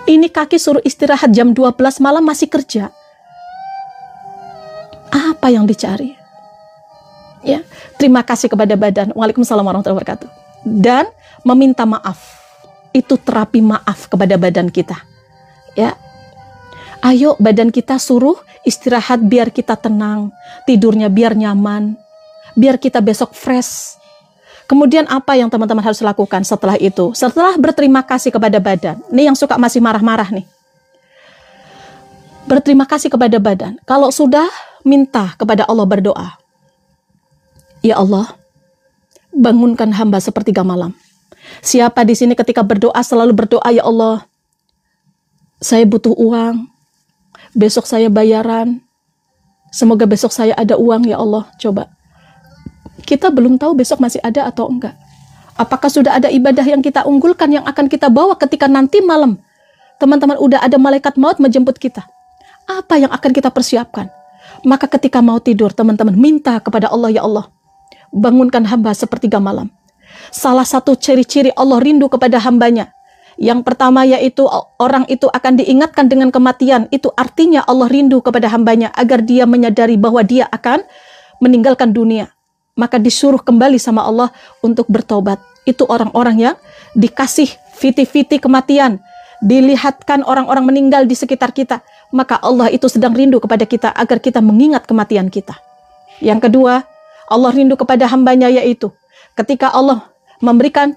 Ini kaki suruh istirahat jam 12 malam masih kerja. Apa yang dicari? Ya, terima kasih kepada badan. Waalaikumsalam warahmatullahi wabarakatuh. Dan meminta maaf. Itu terapi maaf kepada badan kita. Ya. Ayo badan kita suruh istirahat biar kita tenang, tidurnya biar nyaman, biar kita besok fresh. Kemudian apa yang teman-teman harus lakukan setelah itu? Setelah berterima kasih kepada badan. Ini yang suka masih marah-marah nih. Berterima kasih kepada badan. Kalau sudah, minta kepada Allah, berdoa. Ya Allah, bangunkan hamba sepertiga malam. Siapa di sini ketika berdoa selalu berdoa, ya Allah, saya butuh uang. Besok saya bayaran. Semoga besok saya ada uang, ya Allah. Coba. Kita belum tahu besok masih ada atau enggak. Apakah sudah ada ibadah yang kita unggulkan yang akan kita bawa ketika nanti malam teman-teman udah ada malaikat maut menjemput kita? Apa yang akan kita persiapkan? Maka ketika mau tidur teman-teman minta kepada Allah, ya Allah, bangunkan hamba sepertiga malam. Salah satu ciri-ciri Allah rindu kepada hambanya, yang pertama yaitu orang itu akan diingatkan dengan kematian. Itu artinya Allah rindu kepada hambanya agar dia menyadari bahwa dia akan meninggalkan dunia. Maka disuruh kembali sama Allah untuk bertobat. Itu orang-orang yang dikasih viti-viti kematian, dilihatkan orang-orang meninggal di sekitar kita. Maka Allah itu sedang rindu kepada kita agar kita mengingat kematian kita. Yang kedua, Allah rindu kepada hambanya yaitu ketika Allah memberikan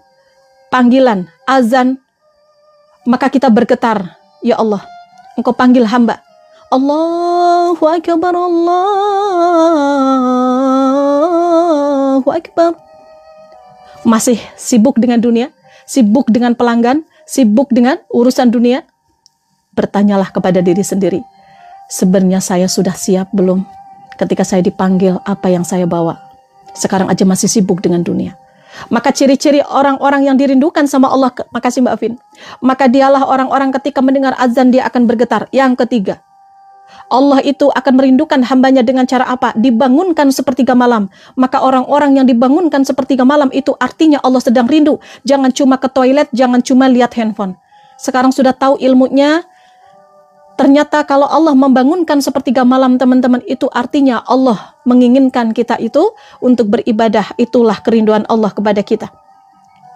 panggilan, azan, maka kita bergetar. Ya Allah, Engkau panggil hamba. Allahu Akbar, Allahu Akbar. Masih sibuk dengan dunia, sibuk dengan pelanggan, sibuk dengan urusan dunia. Bertanyalah kepada diri sendiri, sebenarnya saya sudah siap belum ketika saya dipanggil, apa yang saya bawa? Sekarang aja masih sibuk dengan dunia. Maka ciri-ciri orang-orang yang dirindukan sama Allah, makasih Mbak Afin, maka dialah orang-orang ketika mendengar azan dia akan bergetar. Yang ketiga, Allah itu akan merindukan hambanya dengan cara apa? Dibangunkan sepertiga malam. Maka orang-orang yang dibangunkan sepertiga malam itu artinya Allah sedang rindu. Jangan cuma ke toilet, jangan cuma lihat handphone. Sekarang sudah tahu ilmunya. Ternyata kalau Allah membangunkan sepertiga malam teman-teman, itu artinya Allah menginginkan kita itu untuk beribadah. Itulah kerinduan Allah kepada kita.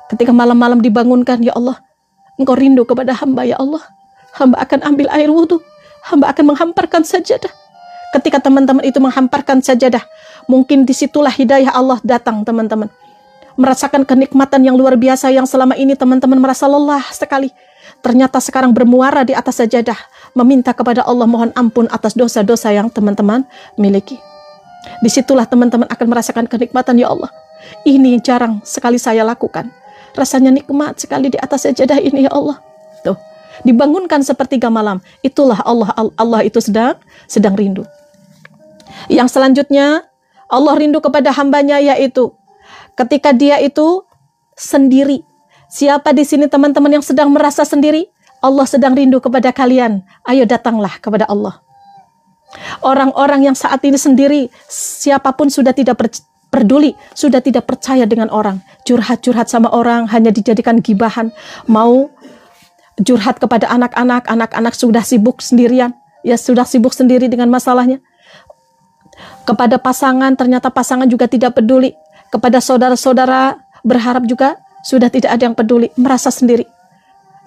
Ketika malam-malam dibangunkan, ya Allah, Engkau rindu kepada hamba ya Allah. Hamba akan ambil air wudhu. Hamba akan menghamparkan sajadah. Ketika teman-teman itu menghamparkan sajadah, mungkin disitulah hidayah Allah datang teman-teman. Merasakan kenikmatan yang luar biasa yang selama ini teman-teman merasa lelah sekali. Ternyata sekarang bermuara di atas sajadah, meminta kepada Allah mohon ampun atas dosa-dosa yang teman-teman miliki. Disitulah teman-teman akan merasakan kenikmatan, ya Allah. Ini jarang sekali saya lakukan. Rasanya nikmat sekali di atas sajadah ini, ya Allah. Tuh, dibangunkan sepertiga malam. Itulah Allah itu sedang rindu. Yang selanjutnya, Allah rindu kepada hambanya yaitu ketika dia itu sendiri. Siapa di sini teman-teman yang sedang merasa sendiri? Allah sedang rindu kepada kalian. Ayo datanglah kepada Allah. Orang-orang yang saat ini sendiri, siapapun sudah tidak peduli, sudah tidak percaya dengan orang. Curhat-curhat sama orang, hanya dijadikan gibahan. Mau curhat kepada anak-anak, anak-anak sudah sibuk sendirian. Ya sudah sibuk sendiri dengan masalahnya. Kepada pasangan, ternyata pasangan juga tidak peduli. Kepada saudara-saudara, berharap juga sudah tidak ada yang peduli, merasa sendiri.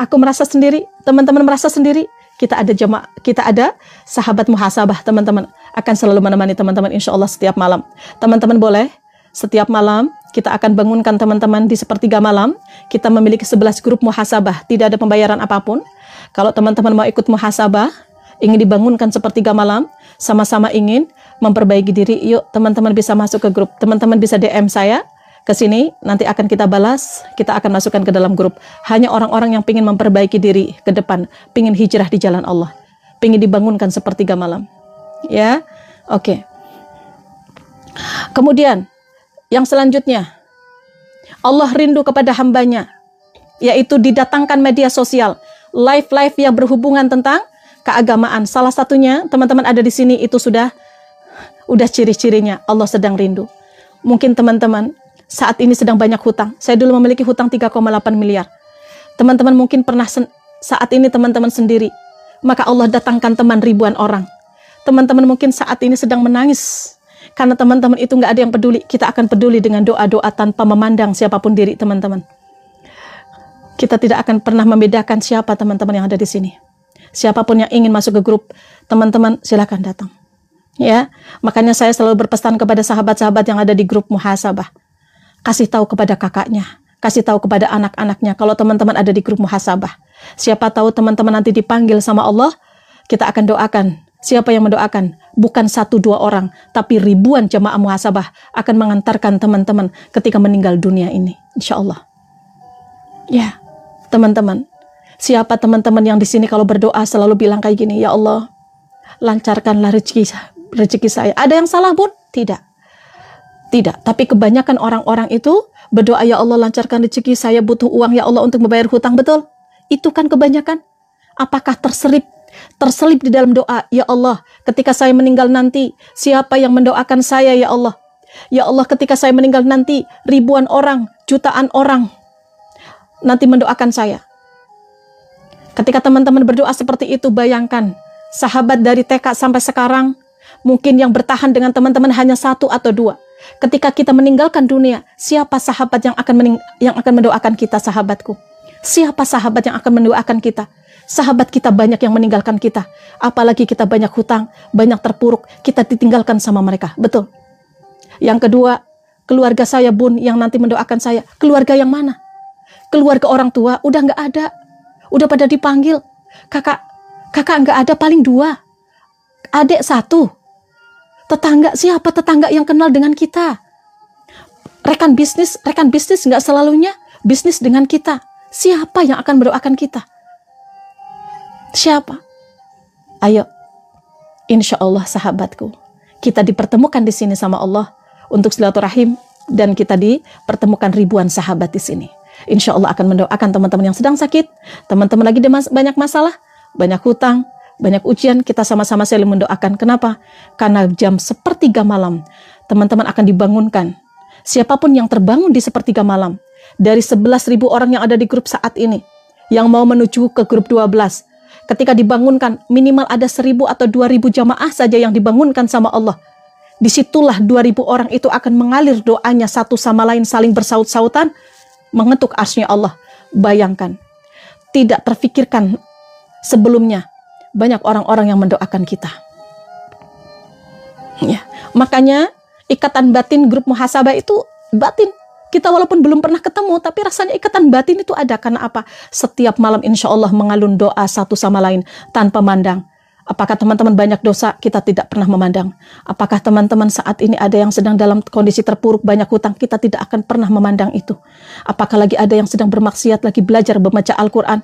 Aku merasa sendiri, teman-teman merasa sendiri. Kita ada jemaah, kita ada sahabat muhasabah, teman-teman akan selalu menemani teman-teman insya Allah setiap malam. Teman-teman boleh setiap malam kita akan bangunkan teman-teman di sepertiga malam. Kita memiliki 11 grup muhasabah, tidak ada pembayaran apapun. Kalau teman-teman mau ikut muhasabah, ingin dibangunkan sepertiga malam, sama-sama ingin memperbaiki diri, yuk teman-teman bisa masuk ke grup. Teman-teman bisa DM saya ke sini, nanti akan kita balas, kita akan masukkan ke dalam grup. Hanya orang-orang yang ingin memperbaiki diri ke depan, ingin hijrah di jalan Allah, ingin dibangunkan sepertiga malam. Ya, oke. Kemudian, yang selanjutnya, Allah rindu kepada hambanya, yaitu didatangkan media sosial, live-live yang berhubungan tentang keagamaan. Salah satunya, teman-teman ada di sini, itu sudah ciri-cirinya, Allah sedang rindu. Mungkin teman-teman saat ini sedang banyak hutang. Saya dulu memiliki hutang 3,8 miliar. Teman-teman mungkin pernah saat ini teman-teman sendiri. Maka Allah datangkan teman ribuan orang. Teman-teman mungkin saat ini sedang menangis. Karena teman-teman itu nggak ada yang peduli. Kita akan peduli dengan doa-doa tanpa memandang siapapun diri teman-teman. Kita tidak akan pernah membedakan siapa teman-teman yang ada di sini. Siapapun yang ingin masuk ke grup, teman-teman silakan datang. Ya, makanya saya selalu berpesan kepada sahabat-sahabat yang ada di grup muhasabah. Kasih tahu kepada kakaknya, kasih tahu kepada anak-anaknya kalau teman-teman ada di grup muhasabah. Siapa tahu teman-teman nanti dipanggil sama Allah, kita akan doakan. Siapa yang mendoakan? Bukan 1-2 orang, tapi ribuan jemaah muhasabah akan mengantarkan teman-teman ketika meninggal dunia ini, insya Allah. Ya, teman-teman, siapa teman-teman yang di sini kalau berdoa selalu bilang kayak gini, ya Allah, lancarkanlah rezeki saya. Ada yang salah pun? Tidak. Tidak, tapi kebanyakan orang-orang itu berdoa, ya Allah lancarkan rezeki saya, butuh uang ya Allah untuk membayar hutang, betul? Itu kan kebanyakan. Apakah terselip di dalam doa, ya Allah, ketika saya meninggal nanti, siapa yang mendoakan saya ya Allah? Ya Allah, ketika saya meninggal nanti, ribuan orang, jutaan orang nanti mendoakan saya. Ketika teman-teman berdoa seperti itu, bayangkan, sahabat dari TK sampai sekarang, mungkin yang bertahan dengan teman-teman hanya 1 atau 2. Ketika kita meninggalkan dunia, siapa sahabat yang akan mendoakan kita, sahabatku? Siapa sahabat yang akan mendoakan kita? Sahabat kita banyak yang meninggalkan kita. Apalagi kita banyak hutang, banyak terpuruk, kita ditinggalkan sama mereka. Betul. Yang kedua, keluarga saya bun yang nanti mendoakan saya. Keluarga yang mana? Keluarga orang tua udah nggak ada. Udah pada dipanggil. Kakak nggak ada, paling 2. Adik 1. Tetangga, siapa tetangga yang kenal dengan kita? Rekan bisnis nggak selalunya bisnis dengan kita. Siapa yang akan mendoakan kita? Siapa? Ayo, insya Allah sahabatku, kita dipertemukan di sini sama Allah untuk silaturahim, dan kita dipertemukan ribuan sahabat di sini. Insya Allah akan mendoakan teman-teman yang sedang sakit, teman-teman lagi banyak masalah, banyak hutang, banyak ujian, kita sama-sama saling mendoakan. Kenapa? Karena jam sepertiga malam, teman-teman akan dibangunkan. Siapapun yang terbangun di sepertiga malam, dari 11.000 orang yang ada di grup saat ini, yang mau menuju ke grup 12, ketika dibangunkan, minimal ada 1.000 atau 2.000 jamaah saja yang dibangunkan sama Allah. Disitulah 2.000 orang itu akan mengalir doanya satu sama lain, saling bersaut-sautan, mengetuk arsy-Nya Allah. Bayangkan, tidak terfikirkan sebelumnya, banyak orang-orang yang mendoakan kita. Ya, makanya ikatan batin grup muhasabah itu batin. Kita walaupun belum pernah ketemu, tapi rasanya ikatan batin itu ada. Karena apa? Setiap malam insya Allah mengalun doa satu sama lain tanpa mandang. Apakah teman-teman banyak dosa? Kita tidak pernah memandang. Apakah teman-teman saat ini ada yang sedang dalam kondisi terpuruk, banyak hutang? Kita tidak akan pernah memandang itu. Apakah lagi ada yang sedang bermaksiat, lagi belajar membaca Al-Quran?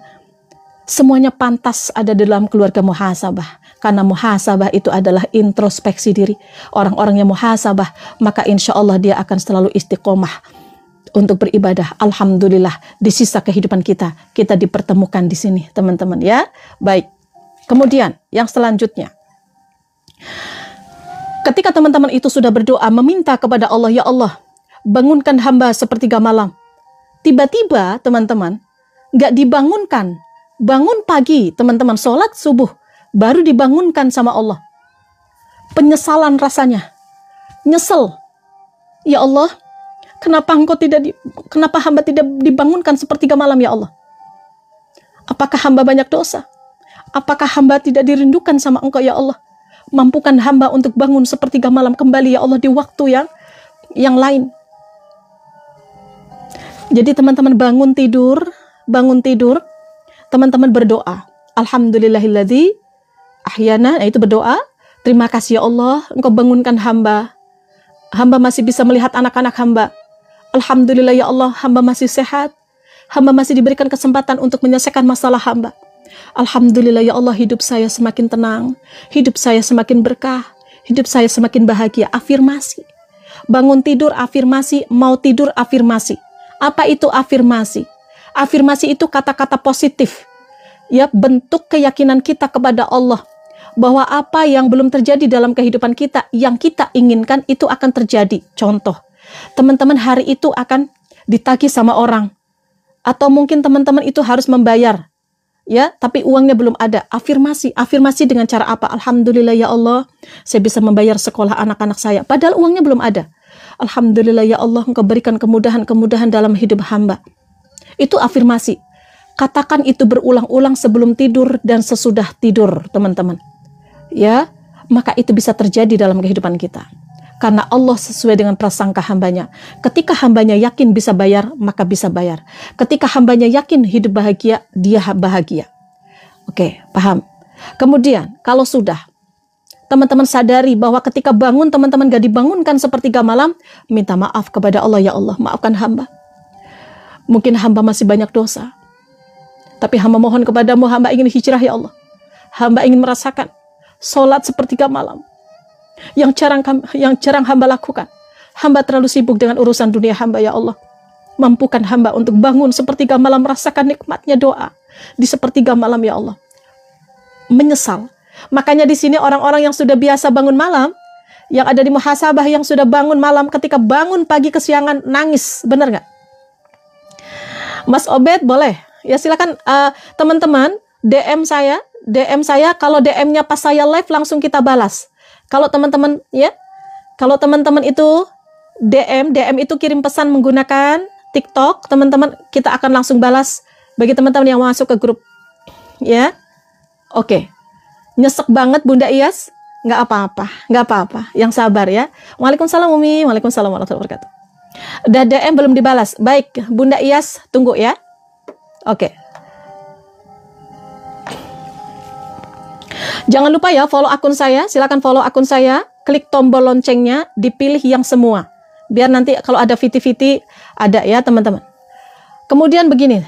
Semuanya pantas ada dalam keluarga muhasabah. Karena muhasabah itu adalah introspeksi diri. Orang-orang yang muhasabah, maka insya Allah dia akan selalu istiqomah untuk beribadah. Alhamdulillah, di sisa kehidupan kita dipertemukan di sini, teman-teman ya. Baik. Kemudian yang selanjutnya, ketika teman-teman itu sudah berdoa meminta kepada Allah, ya Allah, bangunkan hamba sepertiga malam. Tiba-tiba teman-teman nggak dibangunkan. Bangun pagi, teman-teman, sholat subuh, baru dibangunkan sama Allah. Penyesalan rasanya. Nyesel. Ya Allah, kenapa hamba tidak dibangunkan sepertiga malam, ya Allah? Apakah hamba banyak dosa? Apakah hamba tidak dirindukan sama Engkau, ya Allah? Mampukan hamba untuk bangun sepertiga malam kembali, ya Allah, di waktu yang lain. Jadi teman-teman bangun tidur, teman-teman berdoa. Alhamdulillahilladzi ahyana, itu berdoa. Terima kasih ya Allah, Engkau bangunkan hamba. Hamba masih bisa melihat anak-anak hamba. Alhamdulillah ya Allah, hamba masih sehat. Hamba masih diberikan kesempatan untuk menyelesaikan masalah hamba. Alhamdulillah ya Allah, hidup saya semakin tenang. Hidup saya semakin berkah. Hidup saya semakin bahagia. Afirmasi. Bangun tidur afirmasi, mau tidur afirmasi. Apa itu afirmasi? Afirmasi itu kata-kata positif, ya, bentuk keyakinan kita kepada Allah bahwa apa yang belum terjadi dalam kehidupan kita, yang kita inginkan itu akan terjadi. Contoh, teman-teman hari itu akan ditagih sama orang, atau mungkin teman-teman itu harus membayar, ya, tapi uangnya belum ada. Afirmasi dengan cara apa? Alhamdulillah ya Allah, saya bisa membayar sekolah anak-anak saya, padahal uangnya belum ada. Alhamdulillah ya Allah, Engkau berikan kemudahan-kemudahan dalam hidup hamba. Itu afirmasi. Katakan itu berulang-ulang sebelum tidur dan sesudah tidur, teman-teman. Ya, maka itu bisa terjadi dalam kehidupan kita. Karena Allah sesuai dengan prasangka hambanya. Ketika hambanya yakin bisa bayar, maka bisa bayar. Ketika hambanya yakin hidup bahagia, dia bahagia. Oke, paham? Kemudian, kalau sudah, teman-teman sadari bahwa ketika bangun, teman-teman gak dibangunkan sepertiga malam, minta maaf kepada Allah, ya Allah, maafkan hamba. Mungkin hamba masih banyak dosa, tapi hamba mohon kepadamu, hamba ingin hijrah ya Allah. Hamba ingin merasakan sholat sepertiga malam yang jarang hamba lakukan. Hamba terlalu sibuk dengan urusan dunia hamba, ya Allah. Mampukan hamba untuk bangun sepertiga malam, merasakan nikmatnya doa di sepertiga malam, ya Allah. Menyesal. Makanya di sini orang-orang yang sudah biasa bangun malam, yang ada di muhasabah, yang sudah bangun malam, ketika bangun pagi kesiangan nangis, benar nggak? Mas Obed boleh ya, silakan teman-teman DM saya, kalau DM-nya pas saya live langsung kita balas. Kalau teman-teman ya, kalau teman-teman itu DM itu kirim pesan menggunakan TikTok, teman-teman kita akan langsung balas bagi teman-teman yang masuk ke grup ya. Oke. Nyesek banget Bunda Iyas, nggak apa-apa, yang sabar ya. Waalaikumsalam Umi, waalaikumsalam warahmatullahi wabarakatuh. Udah DM belum dibalas. Baik, Bunda Iyas, tunggu ya. Oke. Jangan lupa ya, follow akun saya. Silakan follow akun saya. Klik tombol loncengnya, dipilih yang semua. Biar nanti kalau ada viti-viti, ada ya teman-teman. Kemudian begini.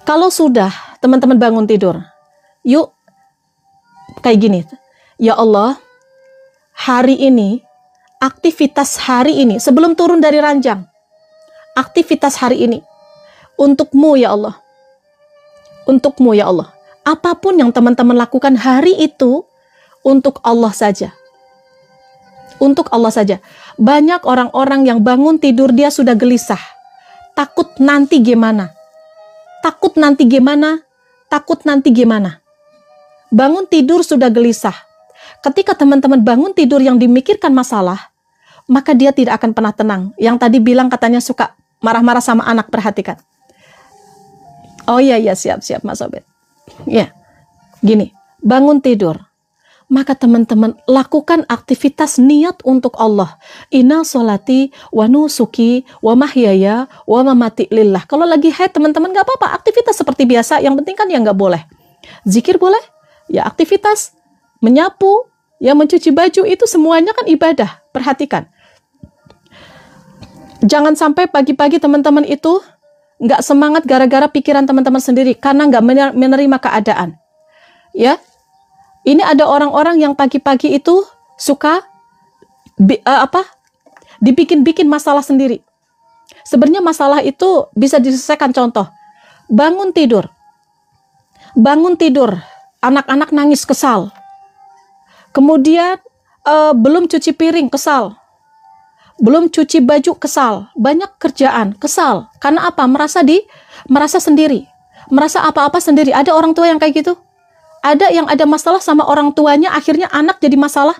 Kalau sudah teman-teman bangun tidur, yuk kayak gini. Ya Allah, hari ini, aktivitas hari ini, sebelum turun dari ranjang, aktivitas hari ini, untukmu ya Allah. Untukmu ya Allah. Apapun yang teman-teman lakukan hari itu untuk Allah saja. Untuk Allah saja. Banyak orang-orang yang bangun tidur dia sudah gelisah. Takut nanti gimana? Takut nanti gimana? Takut nanti gimana? Bangun tidur sudah gelisah. Ketika teman-teman bangun tidur yang dimikirkan masalah, maka dia tidak akan pernah tenang. Yang tadi bilang katanya suka marah-marah sama anak, perhatikan. Oh iya, siap Mas Obed. Ya, gini, bangun tidur. Maka teman-teman lakukan aktivitas niat untuk Allah. Inna sholati wa nusuki wa mahyaya wa mamati lillah. Kalau lagi haid teman-teman gak apa-apa, aktivitas seperti biasa. Yang penting kan ya gak boleh. Zikir boleh, ya aktivitas. Menyapu, ya mencuci baju, itu semuanya kan ibadah. Perhatikan. Jangan sampai pagi-pagi teman-teman itu gak semangat gara-gara pikiran teman-teman sendiri. Karena gak menerima keadaan. Ya. Ini ada orang-orang yang pagi-pagi itu suka dibikin-bikin masalah sendiri. Sebenarnya masalah itu bisa diselesaikan. Contoh, bangun tidur, anak-anak nangis kesal. Kemudian belum cuci piring kesal, belum cuci baju kesal, banyak kerjaan kesal. Karena apa? Merasa sendiri, merasa apa-apa sendiri. Ada orang tua yang kayak gitu. Ada yang ada masalah sama orang tuanya, akhirnya anak jadi masalah.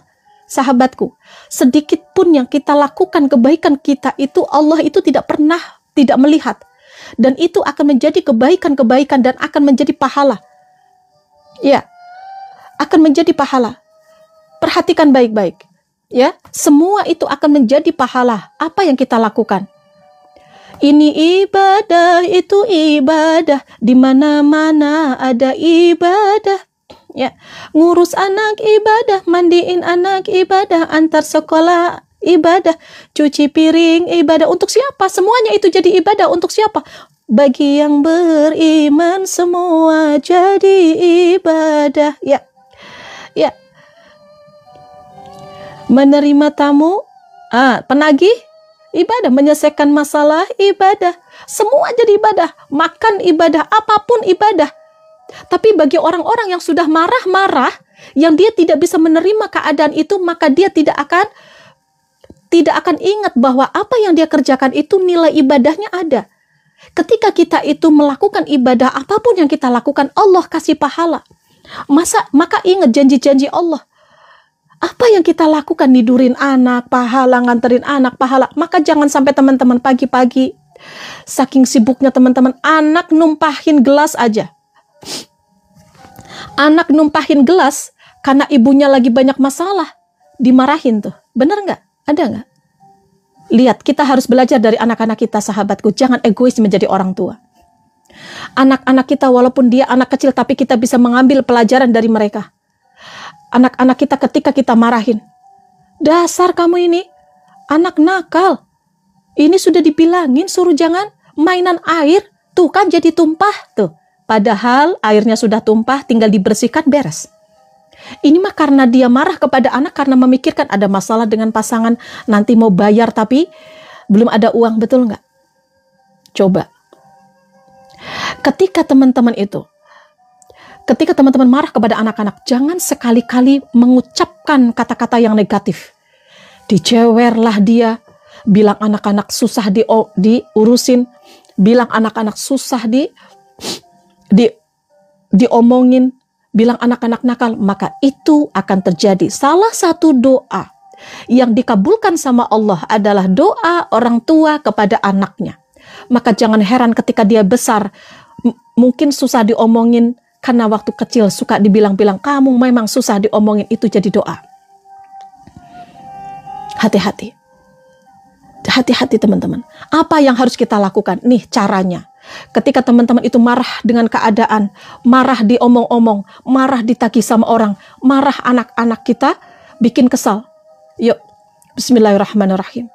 Sahabatku, sedikit pun yang kita lakukan kebaikan kita itu Allah itu tidak pernah tidak melihat. Dan itu akan menjadi kebaikan-kebaikan dan akan menjadi pahala. Ya, akan menjadi pahala. Perhatikan baik-baik. Ya, semua itu akan menjadi pahala. Apa yang kita lakukan? Ini ibadah, itu ibadah. Di mana-mana ada ibadah. Ya, ngurus anak ibadah, mandiin anak ibadah, antar sekolah ibadah, cuci piring ibadah. Untuk siapa? Semuanya itu jadi ibadah. Untuk siapa? Bagi yang beriman semua jadi ibadah. Ya, ya. Menerima tamu, penagih ibadah, menyelesaikan masalah ibadah. Semua jadi ibadah. Makan ibadah, apapun ibadah. Tapi bagi orang-orang yang sudah marah-marah, yang dia tidak bisa menerima keadaan itu, maka dia tidak akan ingat bahwa apa yang dia kerjakan itu nilai ibadahnya ada. Ketika kita itu melakukan ibadah, apapun yang kita lakukan, Allah kasih pahala. Maka ingat janji-janji Allah. Apa yang kita lakukan, nidurin anak, pahala, nganterin anak, pahala. Maka jangan sampai teman-teman pagi-pagi, saking sibuknya teman-teman, anak numpahin gelas aja. Anak numpahin gelas karena ibunya lagi banyak masalah, dimarahin tuh. Bener nggak? Ada nggak? Lihat, kita harus belajar dari anak-anak kita, sahabatku. Jangan egois menjadi orang tua. Anak-anak kita walaupun dia anak kecil, tapi kita bisa mengambil pelajaran dari mereka. Anak-anak kita ketika kita marahin, dasar kamu ini anak nakal. Ini sudah dibilangin suruh jangan mainan air, tuh kan jadi tumpah tuh. Padahal airnya sudah tumpah, tinggal dibersihkan, beres. Ini mah karena dia marah kepada anak karena memikirkan ada masalah dengan pasangan, nanti mau bayar tapi belum ada uang, betul nggak? Coba. Ketika teman-teman marah kepada anak-anak, jangan sekali-kali mengucapkan kata-kata yang negatif. Dicewerlah dia, bilang anak-anak susah diurusin, bilang anak-anak susah diomongin, bilang anak-anak nakal, maka itu akan terjadi. Salah satu doa yang dikabulkan sama Allah adalah doa orang tua kepada anaknya. Maka jangan heran ketika dia besar, mungkin susah diomongin, karena waktu kecil suka dibilang-bilang, kamu memang susah diomongin, itu jadi doa. Hati-hati. Hati-hati teman-teman. Apa yang harus kita lakukan? Nih caranya. Ketika teman-teman itu marah dengan keadaan, marah diomong-omong, marah ditagih sama orang, marah anak-anak kita, bikin kesal. Yuk, bismillahirrahmanirrahim.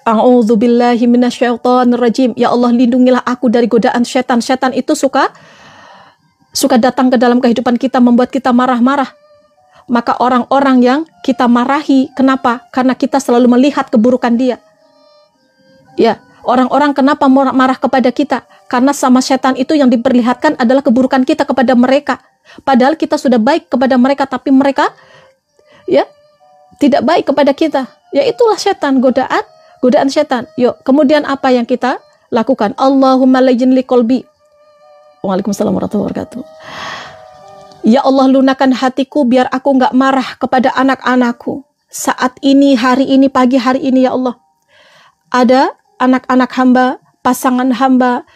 A'udzubillahi minasyaitonirrajim. Ya Allah, lindungilah aku dari godaan setan. Setan itu suka datang ke dalam kehidupan kita, membuat kita marah-marah. Maka orang-orang yang kita marahi, kenapa? Karena kita selalu melihat keburukan dia. Ya, orang-orang kenapa marah kepada kita? Karena sama setan itu yang diperlihatkan adalah keburukan kita kepada mereka. Padahal kita sudah baik kepada mereka, tapi mereka ya tidak baik kepada kita. Ya itulah setan, godaan setan. Yuk, kemudian apa yang kita lakukan? Allahumma layyin li qalbi. Waalaikumsalam warahmatullahi wabarakatuh. Ya Allah, lunakan hatiku biar aku nggak marah kepada anak-anakku. Saat ini, hari ini, pagi hari ini ya Allah. Ada anak-anak hamba, pasangan hamba,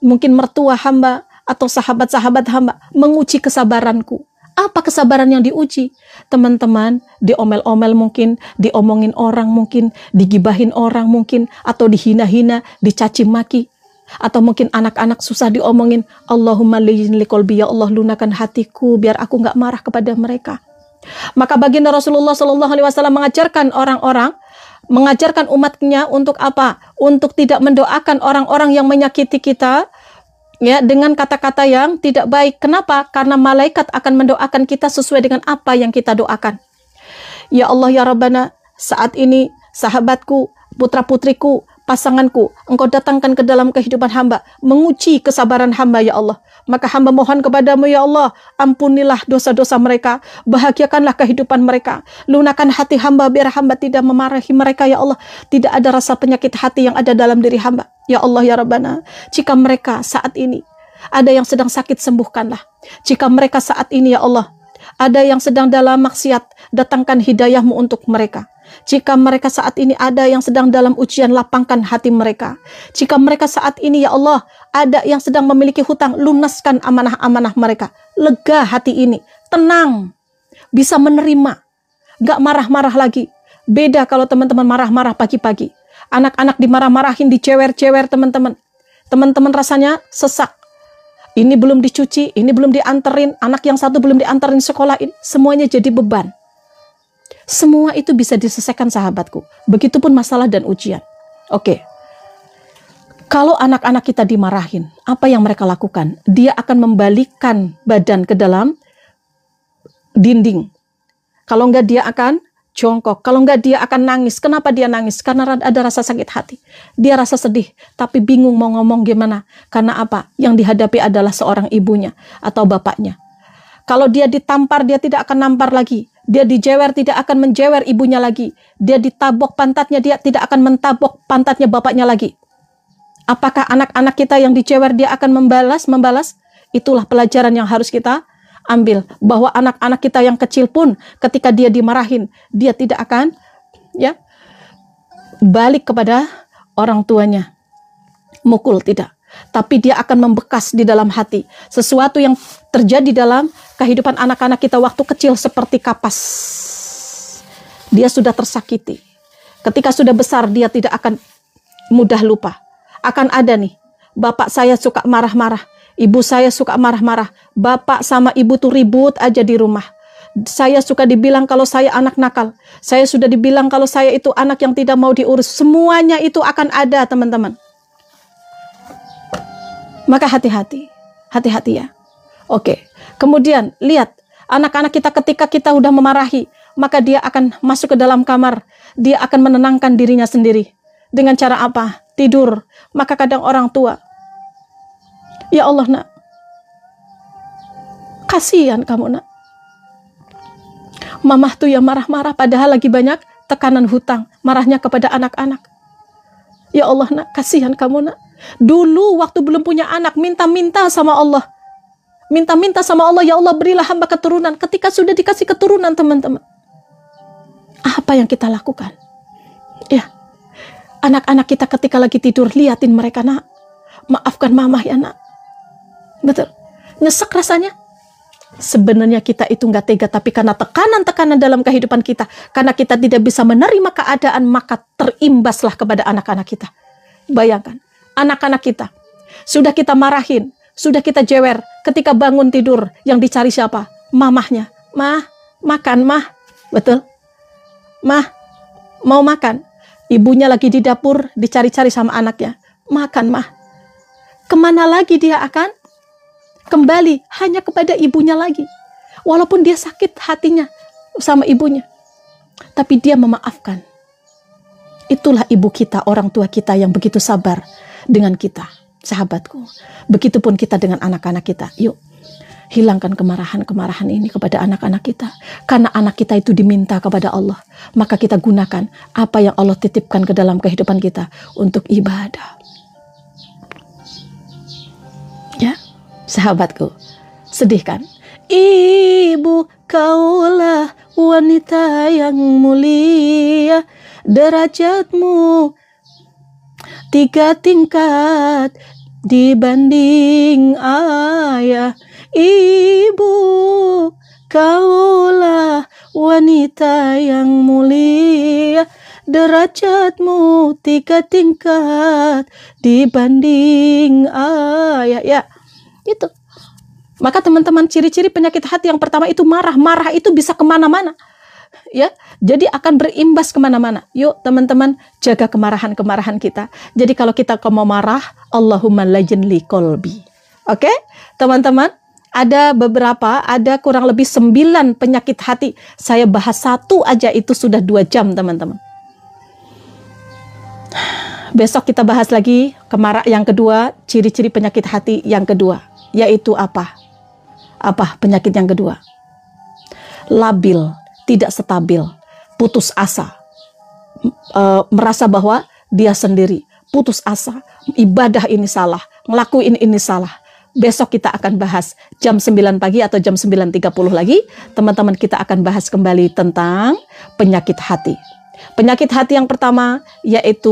mungkin mertua hamba, atau sahabat-sahabat hamba, menguji kesabaranku. Apa kesabaran yang diuji? Teman-teman, diomel-omel mungkin, diomongin orang mungkin, digibahin orang mungkin, atau dihina-hina, dicaci maki. Atau mungkin anak-anak susah diomongin. Allahumma layyin li qalbi, ya Allah lunakan hatiku biar aku nggak marah kepada mereka. Maka baginda Rasulullah SAW mengajarkan orang-orang, mengajarkan umatnya untuk apa? Untuk tidak mendoakan orang-orang yang menyakiti kita ya dengan kata-kata yang tidak baik. Kenapa? Karena malaikat akan mendoakan kita sesuai dengan apa yang kita doakan. Ya Allah ya Rabbana, saat ini sahabatku, putra-putriku, pasanganku, Engkau datangkan ke dalam kehidupan hamba, menguji kesabaran hamba ya Allah. Maka hamba mohon kepadamu ya Allah, ampunilah dosa-dosa mereka, bahagiakanlah kehidupan mereka, lunakan hati hamba biar hamba tidak memarahi mereka ya Allah. Tidak ada rasa penyakit hati yang ada dalam diri hamba. Ya Allah ya Rabbana, jika mereka saat ini ada yang sedang sakit, sembuhkanlah. Jika mereka saat ini ya Allah ada yang sedang dalam maksiat, datangkan hidayahmu untuk mereka. Jika mereka saat ini ada yang sedang dalam ujian, lapangkan hati mereka. Jika mereka saat ini ya Allah ada yang sedang memiliki hutang, lunaskan amanah-amanah mereka. Lega hati ini, tenang, bisa menerima, gak marah-marah lagi. Beda kalau teman-teman marah-marah pagi-pagi. Anak-anak dimarah-marahin, dicewer-cewer teman-teman. Teman-teman rasanya sesak. Ini belum dicuci, ini belum dianterin, anak yang satu belum dianterin sekolah, ini semuanya jadi beban. Semua itu bisa diselesaikan sahabatku. Begitupun masalah dan ujian. Oke. Kalau anak-anak kita dimarahin, apa yang mereka lakukan? Dia akan membalikkan badan ke dalam dinding. Kalau enggak dia akan jongkok. Kalau enggak dia akan nangis. Kenapa dia nangis? Karena ada rasa sakit hati. Dia rasa sedih, tapi bingung mau ngomong gimana. Karena apa? Yang dihadapi adalah seorang ibunya atau bapaknya. Kalau dia ditampar, dia tidak akan nampar lagi. Dia dijewer, tidak akan menjewer ibunya lagi. Dia ditabok pantatnya, dia tidak akan mentabok pantatnya bapaknya lagi. Apakah anak-anak kita yang dijewer, dia akan membalas? Itulah pelajaran yang harus kita ambil. Bahwa anak-anak kita yang kecil pun, ketika dia dimarahin, dia tidak akan ya balik kepada orang tuanya. Mukul, tidak. Tapi dia akan membekas di dalam hati. Sesuatu yang terjadi dalam kehidupan anak-anak kita waktu kecil seperti kapas. Dia sudah tersakiti. Ketika sudah besar, dia tidak akan mudah lupa. Akan ada nih, bapak saya suka marah-marah, ibu saya suka marah-marah, bapak sama ibu tuh ribut aja di rumah. Saya suka dibilang kalau saya anak nakal. Saya sudah dibilang kalau saya itu anak yang tidak mau diurus. Semuanya itu akan ada teman-teman. Maka hati-hati ya. Oke. Kemudian lihat anak-anak kita ketika kita udah memarahi, maka dia akan masuk ke dalam kamar. Dia akan menenangkan dirinya sendiri. Dengan cara apa? Tidur. Maka kadang orang tua, ya Allah nak, kasihan kamu nak. Mamah tuh ya marah-marah padahal lagi banyak tekanan hutang. Marahnya kepada anak-anak. Ya Allah nak, kasihan kamu nak. Dulu waktu belum punya anak, minta-minta sama Allah. Minta-minta sama Allah, ya Allah berilah hamba keturunan. Ketika sudah dikasih keturunan teman-teman, apa yang kita lakukan? Ya, anak-anak kita ketika lagi tidur, liatin mereka, nak, maafkan mamah ya nak. Betul, nyesek rasanya. Sebenarnya kita itu nggak tega, tapi karena tekanan-tekanan dalam kehidupan kita, karena kita tidak bisa menerima keadaan, maka terimbaslah kepada anak-anak kita. Bayangkan, anak-anak kita sudah kita marahin, sudah kita jewer, ketika bangun tidur yang dicari siapa? Mamahnya. Mah, makan mah. Betul? Mah, mau makan. Ibunya lagi di dapur, dicari-cari sama anaknya. Makan mah. Kemana lagi dia akan kembali? Hanya kepada ibunya lagi. Walaupun dia sakit hatinya sama ibunya, tapi dia memaafkan. Itulah ibu kita, orang tua kita yang begitu sabar dengan kita. sahabatku. Begitupun kita dengan anak-anak kita. Yuk, hilangkan kemarahan-kemarahan ini kepada anak-anak kita. Karena anak kita itu diminta kepada Allah. Maka kita gunakan apa yang Allah titipkan ke dalam kehidupan kita untuk ibadah. Ya, sahabatku, sedih kan? Ibu, kaulah wanita yang mulia, derajatmu 3 tingkat dibanding ayah. Ibu, kaulah wanita yang mulia, derajatmu 3 tingkat dibanding ayah. Ya, itu. Maka teman-teman, ciri-ciri penyakit hati yang pertama itu marah. Marah itu bisa kemana-mana. Ya, jadi akan berimbas kemana-mana. Yuk teman-teman, jaga kemarahan-kemarahan kita. Jadi kalau kita mau marah, Allahumma layyin li qalbi. Oke, teman-teman, ada kurang lebih 9 penyakit hati. Saya bahas satu aja itu sudah 2 jam, teman-teman. Besok kita bahas lagi yang kedua, ciri-ciri penyakit hati yang kedua, yaitu apa? Apa penyakit yang kedua? Labil, tidak stabil, putus asa, merasa bahwa dia sendiri, putus asa, ibadah ini salah, ngelakuin ini salah. Besok kita akan bahas jam 9 pagi atau jam 9.30 lagi. Teman-teman, kita akan bahas kembali tentang penyakit hati. Penyakit hati yang pertama yaitu